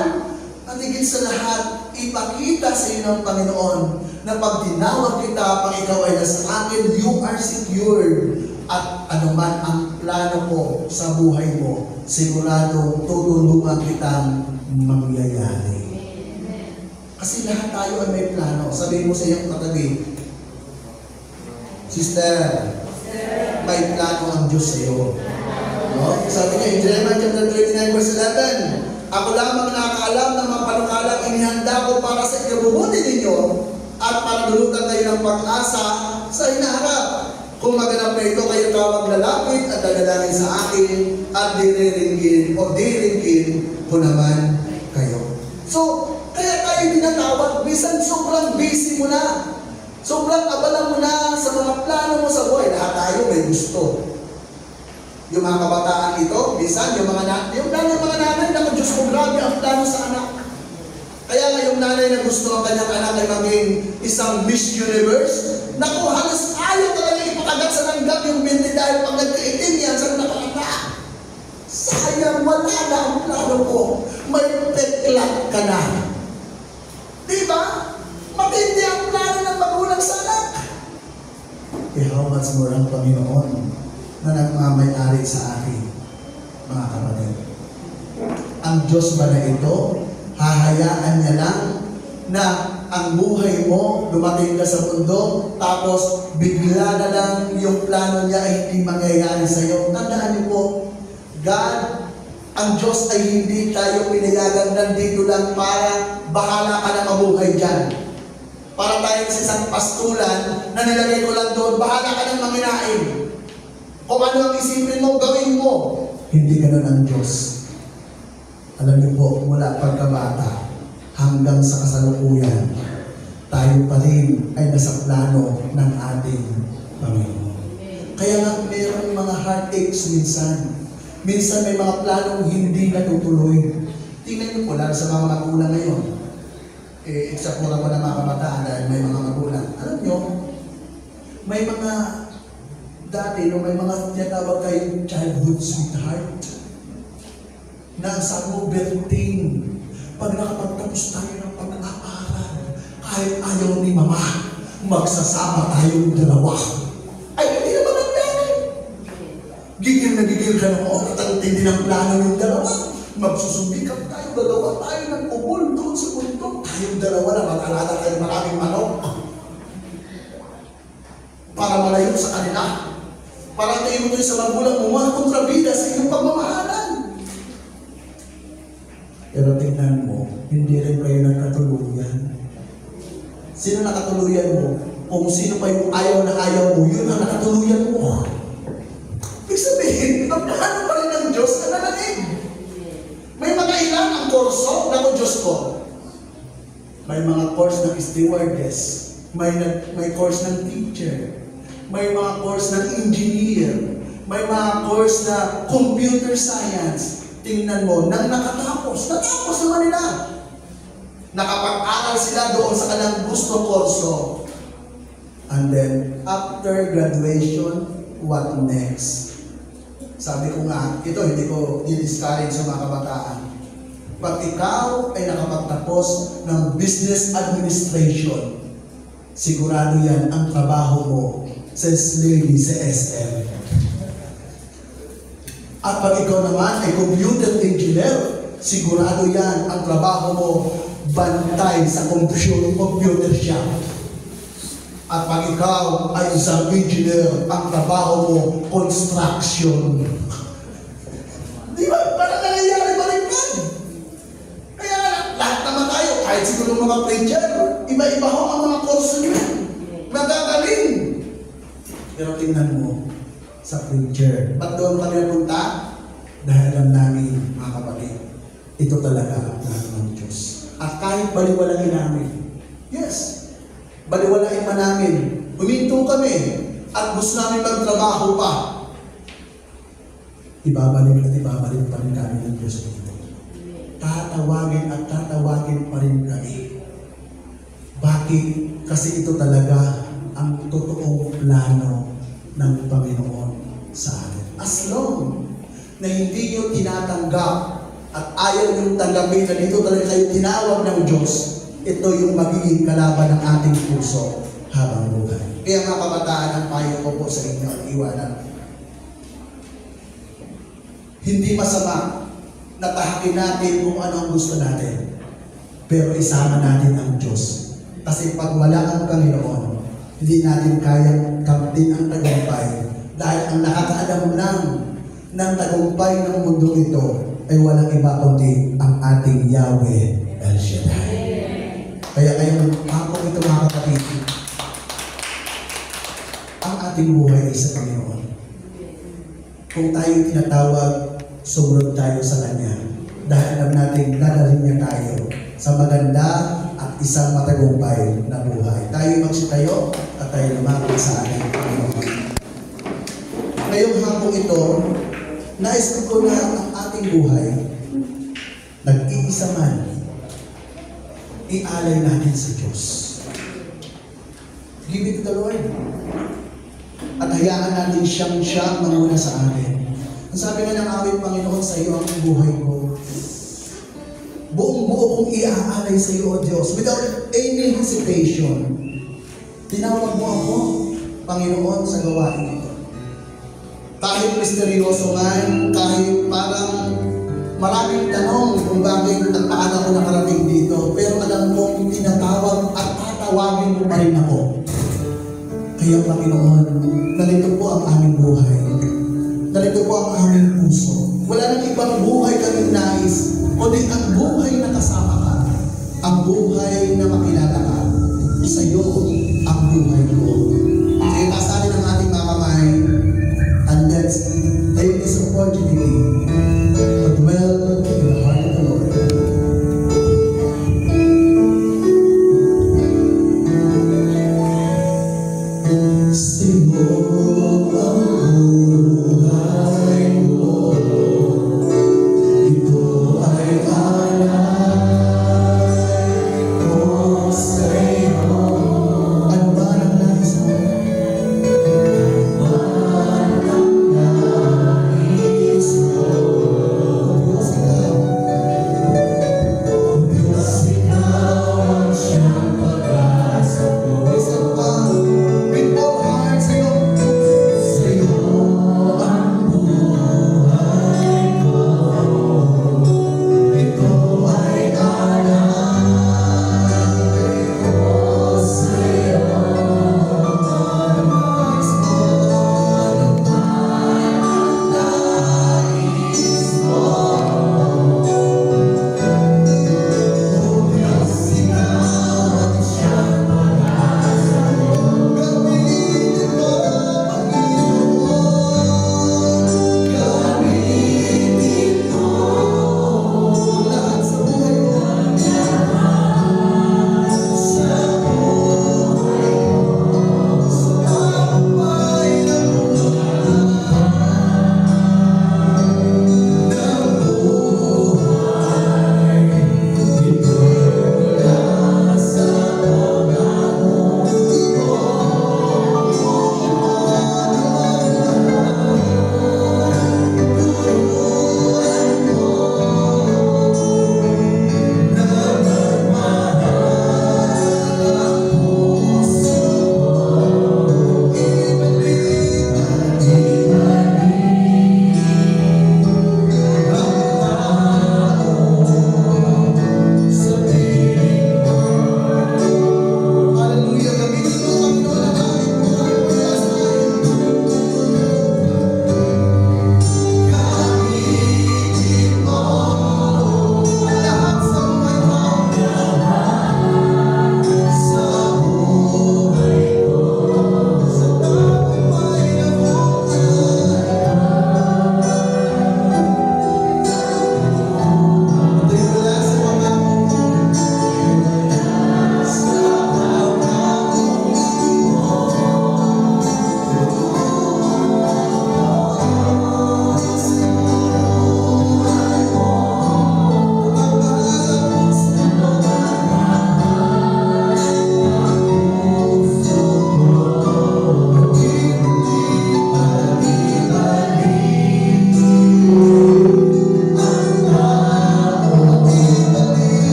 Speaker 8: at higit sa lahat, ipakita sa iyo ng Panginoon na pag tinawag kita, pag ikaw ay nasa akin, you are secured. At anuman ang plano ko sa buhay mo, siguradong tutulungan kitang mangyayari. Kasi lahat tayo ay may plano. Sabihin mo sa iyong katabi, Sister, may plano ang Diyos sa iyo. No? Sabi niya in Jeremiah chapter 29 verse 11, ako lamang nakakaalam ng mga panukalang inihanda ko para sa ikabubuti ninyo at para dulutan kayo ng pag-asa sa hinaharap. Kung maganap na ito, kayo tawag lalapit at dadalangin sa akin at diriringgin ko naman kayo. So, kaya tayo dinatawag, bisan sobrang busy mo na. Sobrang abala mo na sa mga plano mo sa buhay. Lahat tayo may gusto. Yung mga kabataan ito, bisan yung mga nanay na Diyos ko, grabe ang plano sa anak. Kaya nga yung nanay na gusto ang kanyang anak ay maging isang Miss Universe, naku, halos ayaw talaga ipakagat sa langgam yung binti dahil pag nagka-18 yan sa nakakata. Sayang, wala na ang plano ko. May petlat ka na. Diba? Matindi ang plano ng magulang sa anak. Eh, how much more ang Panginoon na nagmamay-ari sa akin, mga kapatid. Ang Diyos ba na ito, hahayaan niya lang na ang buhay mo, dumating ka sa mundo, tapos bigla na lang yung plano niya ay hindi mangyayari sa iyo. Tandaan niyo po, God, ang Diyos ay hindi tayo pinayagan nandito lang para bahala ka na mabuhay dyan. Para tayo sa isang pastulan na nilagay ko lang doon, bahala ka nang manginain. Kung ano ang isipin mo, gawin mo. Hindi ganun ang Diyos. Alam niyo po, mula pagkabata hanggang sa kasalukuyan, tayo pa rin ay nasa plano ng ating Panginoon. Kaya nga mayroong mga heartaches minsan. Minsan may mga planong hindi natutuloy. Tingnan niyo po, lalo sa mga magulang ngayon. Except mo lang po ng mga kabataan dahil may mga magulang. Alam niyo, may mga dati, no, may mga tinatawag kayong childhood sweetheart na sa Bertin, pag nakapagtapos tayo ng pag-aaral, kahit ayaw ni Mama, magsasama tayong dalawa. Ay, hindi naman ang plano. Gigil na gigil ka ng oras at hindi ng plano yung dalawa. Magsusumikap tayo, dalawa tayo ng ubol doon sa bundok. Tayong dalawa na mag-alala tayo maraming manok. Para malayo sa kanila. Para tayo mo sa magulang mo, mga kontrabida sa iyong pagmamahalan. Pero tingnan mo, hindi rin kayo nagkatuluyan. Sino nakatuluyan mo? Kung sino pa yung ayaw na ayaw mo, yun ang nakatuluyan mo. Ibig sabihin, ang plano pa rin ng Diyos na nanalig. May mga ilan ang kurso, naku Diyos ko. May mga course ng stewardess, may course ng teacher, may mga course ng engineer, may mga course na computer science. Tingnan mo, nang natapos naman nila. Nakapag-aral sila doon sa kanilang gusto kurso. And then, after graduation, what next? Sabi ko nga, ito hindi ko i-discourage sa mga kabataan. Pag ikaw ay nakapagtapos ng business administration, sigurado yan ang trabaho mo sa lady sa SM. At pag ikaw naman ay computer engineer, sigurado yan ang trabaho mo bantay sa computer shop. At pag ikaw ay isang engineer, ang trabaho mo construction. Di ba? Parang nangyayari ba rin yan? Kaya lahat naman tayo, kahit siguro mga preacher, iba-iba ho ang mga kurso nyo. Magagaling. Pero tingnan mo, sa preacher. Ba't doon kami napunta? Dahil alam namin, mga kapatid, ito talaga ang plano ng Diyos. At kahit baliwalain namin, yes, baliwalain man namin, huminto kami, at gusto namin magtrabaho pa, ibabalik at ibabalik pa rin kami ng Diyos dito. Tatawagin at tatawagin pa rin kami. Bakit? Kasi ito talaga ang totoong plano ng Panginoon sa atin. As long na hindi nyo tinatanggap at ayaw nyo tanggapin na dito talaga kayo tinawag ng Diyos, ito yung magiging kalaban ng ating puso habang buhay. Kaya mga kabataan, ang payo ko po sa inyo at iwanan. Hindi masama na tahakin natin kung ano ang gusto natin. Pero isama natin ang Diyos. Kasi pag wala ang Panginoon, hindi natin kayang kamtin ang tagumpay. Dahil ang nakakaalam lang ng tagumpay ng mundo ito ay walang iba kundi ang ating Yahweh El Shaddai. Kaya ngayon, ako ito mga kapatid, ang ating buhay ay sa Panginoon. Kung tayo tinatawag, sumunod tayo sa Kanya. Dahil alam natin, dadalhin niya tayo sa maganda at isang matagumpay na buhay. Tayo magsitayo at tayo lumapit sa ating Panginoon. Ngayong hapong ito, nais ko na ang ating buhay, nag-iisa man, ialay natin sa Diyos. Give it to the Lord. At hayaan natin siyang manguna sa atin. Ang sabi nga ng aming Panginoon, sa iyo ang buhay ko. Buong-buo kong iaalay sa iyo, O Diyos, without any hesitation. Tinawag mo ako, Panginoon, sa gawain ito. Kahit misteryoso man, kahit parang maraming tanong kung bakit at paano ako nakarating dito, pero alam mo, tinatawag at tatawagin mo pa rin ako. Kaya Panginoon, narito po ang aming buhay. Narito po ang aming puso. Wala nang ibang buhay kaming nais, kundi ang buhay na kasama ka. Ang buhay na makilala ka. Sa iyo ang buhay ko. Kaya tasanin ang ating mga kamay, and let's take this opportunity to dwell in the heart of the Lord. Sing mo ang buhay ko, ito ay alay ko sa iyo.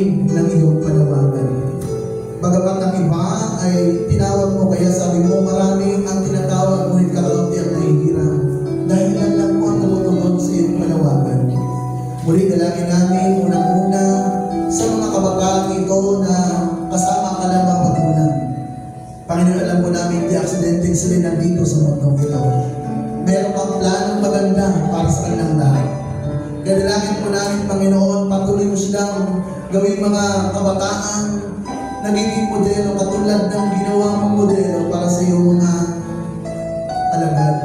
Speaker 8: namin ng iyong panawagan. Bagamat ang iba ay tinawag mo, kaya sabi mo, marami ang tinatawag, ngunit kakaunti ang nahihirap. Dahil lang po ang tumutugon sa iyong panawagan. Muli dalangin namin unang-una sa mga kabataan ito na kasama ka ng mga magulang. Panginoon, alam po namin di aksidente sila nandito sa mundong ito. Meron kang planong maganda para sa kanilang lahat. Kaya dalangin po namin, Panginoon, patuloy mo silang gawing mga kabataan nagiging modelo katulad ng ginawa mong modelo para sa iyong mga alagad.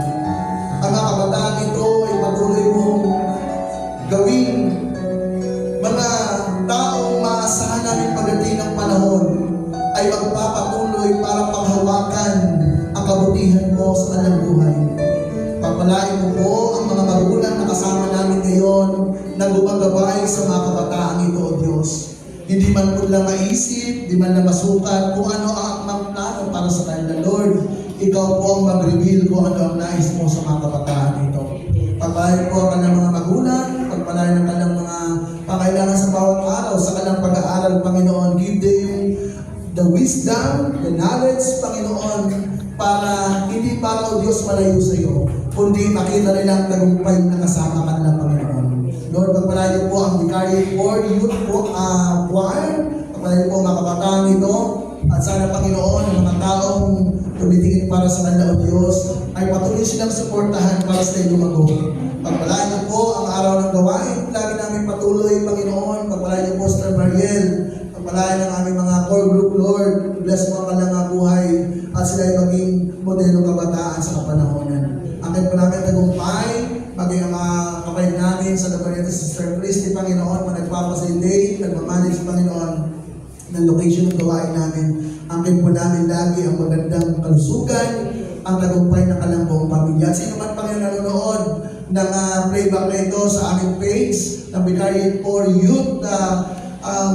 Speaker 8: Ang mga kabataan ito ay patuloy mong gawing mga taong maasahan namin pagdating ng panahon ay magpapatuloy para panghawakan ang kabutihan mo sa kanilang buhay. Pagpalain mo po ang mga magulang na kasama namin ngayon na gumagabay sa mga kabataan ito, O Diyos. Hindi man po lang maisip, hindi man lang masukat kung ano ang mga plano para sa kanila, Lord. Ikaw po ang mag-reveal kung ano ang nais mo sa mga kabataan ito. Pagpalain po ang kanilang mga magulang, pagpalain ang kanilang mga pangailangan sa bawat araw, sa kanilang pag-aaral, Panginoon. Give them the wisdom, the knowledge, Panginoon, para hindi para, O Diyos, malayo sa iyo, kundi makita nilang tagumpay na kasama ka nila, Panginoon. Lord, pagpalain niyo po ang Vicariate for Youth Choir, pagpalain niyo po ang mga kabataan ito, at sana, Panginoon, ang mga taong tumitingin para sa kanila, O Diyos, ay patuloy silang suportahan para sa iyong lumago. Pagpalain niyo po ang araw ng gawain, lagi namin patuloy, Panginoon, pagpalain niyo po sa Mariel, pagpalain ng aming mga core group, Lord, bless mo ang kanilang buhay, at sila ay maging modelo kabataan sa kapanahonan. Akin po namin tagumpay, maging ang mga kapatid namin sa lugar nito, Sister Christy, Panginoon, nagpapasilidate, nagmamanage, Panginoon, ng location ng gawain namin. Akin po namin lagi ang magandang kalusugan, ang tagumpay ng kanilang buong pamilya. At sino man, Panginoon, nanonood ng playback na ito sa aming page, ng Vicariate for Youth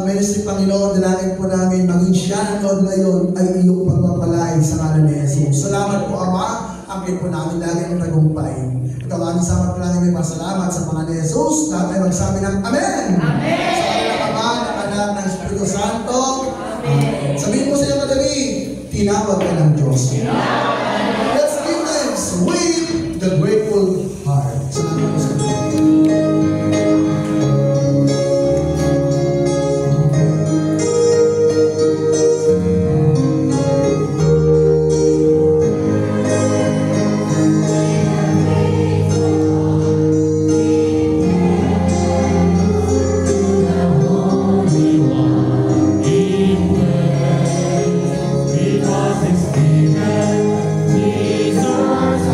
Speaker 8: Ministry, Panginoon, dalangin po namin, maging siya nanood ngayon ay iyong pagpapalay sa ngalan ni Jesus. Salamat po, Ama. Akin po namin lagi ang tagumpay. Ito ang aming sama po namin may pasalamat sa mga ni Jesus. Lahat ay magsabi ng Amen! Amen! Sa kanilang Ama, ng Anak, ng Espiritu Santo. Amen. Sabihin mo sa iyo madali, tinawag ka ng Diyos. Let's give thanks with the grateful heart. Salamat po sa iyo.
Speaker 9: Because it's given, Jesus.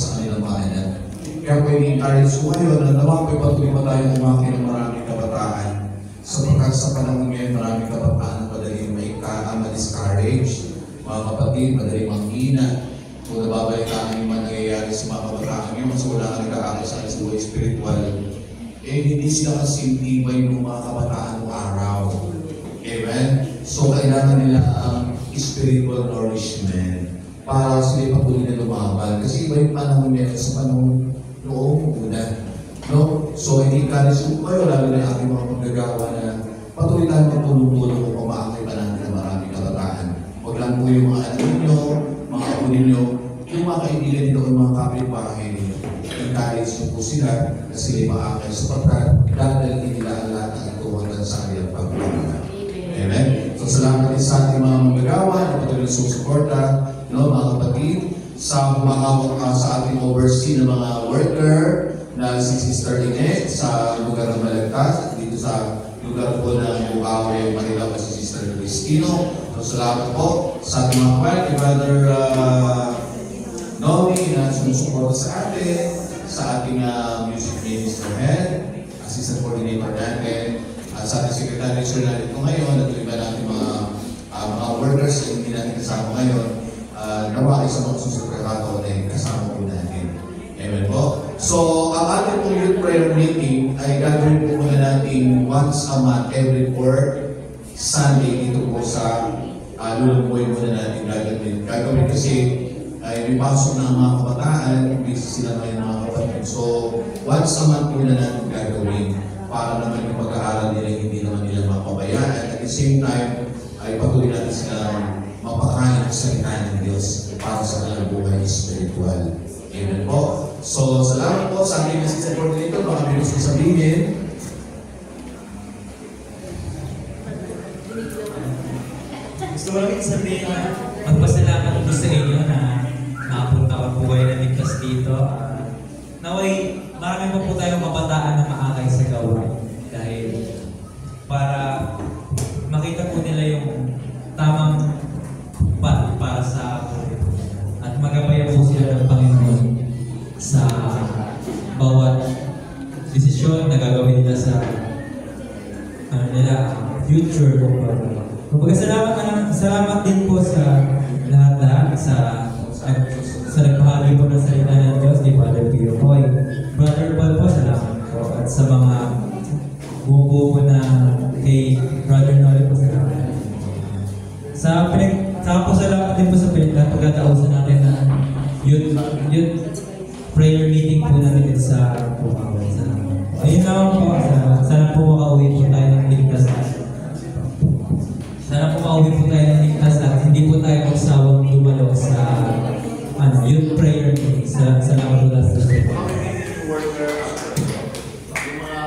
Speaker 9: sa kanilang bayan. Kaya po i-encourage ko ngayon na naman po patuloy pa tayo umaki ng maraming kabataan. Sapagkat sa panahon ngayon, maraming kabataan na madaling ma-discourage, mga kapatid, madaling manghina. Kung nababalitaan yung mga nangyayari sa mga kabataan ngayon, mas wala ka nag-aaral sa buhay spiritual. Hindi sila kasi tibay ng mga kabataan ng araw. Amen? So, kailangan nila ang spiritual nourishment para sila patuloy na lumaban. Kasi iba yung panahon nila sa panahon noong una. No? So, i-encourage ko kayo, lalo na yung aking mga magagawa na patuloy tayo magtulong-tulong kung kumakakay pa natin ng maraming kabataan. Huwag lang po yung mga anak ninyo, mga apo ninyo, yung mga kaibigan nito, yung mga kapitbahay ninyo. Encourage nyo po sila na sila maakay sapagkat dadalhin nila ang lahat ng ito hanggang sa kanilang pagpapala. Amen? So, salamat din sa ating mga magagawa na patuloy na susuporta, no, mga kapatid, sa humahawak sa ating oversee ng mga worker na si Sister Inet sa lugar ng Malagtas, dito sa lugar po ng Bukawi, Manila, si Sister Cristino. So, salamat po sa ating mga kwal, kay Brother Nomi na sumusuporta sa atin, sa ating music minister head, assistant coordinator natin, at sa ating secretary general dito ngayon, at iba natin mga workers na hindi natin kasama ngayon, nawa sa mga susunod na kasama po natin. Amen po. So, ang ating pong youth prayer meeting ay gagawin po muna natin once a month, every fourth Sunday dito po sa lulumboy muna natin gagawin kasi ay may pasok na ang mga kabataan, busy sila ngayon mga kapatid. So, once a month muna natin gagawin para naman yung pag-aaral nila hindi naman nila mapabayaan. At the same time, ay patuloy natin silang mapakain sa salita ng Diyos para sa kanilang buhay spiritual. Amen po. So, salamat po sa ating assistant coordinator. Baka may gusto sabihin.
Speaker 1: Gusto ko lang sabihin na magpasalamat po sa inyo na nakapunta ko po kayo na ligtas dito. Naway, marami pa po tayong kabataan na maakay sa gawa. Dahil para makita po nila yung tamang path para sa at magabayan po sila ng Panginoon sa bawat desisyon na gagawin nila sa future. Kumbaga salamat din po sa lahat sa nagbahagi po ng salita ng Diyos ni Father Pio Hoy. Brother Paul po, salamat po. At sa mga bubuo na kay Brother Noli po, salamat. Saka po salamat din po sa pagkatausan natin na youth prayer meeting po natin sa Bukawi. Ayun naman po, sana po makauwi po tayo ng ligtas. Sana po makauwi po tayo ng ligtas at hindi po tayo magsawang dumalo sa youth prayer meeting. Salamat po sa
Speaker 9: Worker, yung mga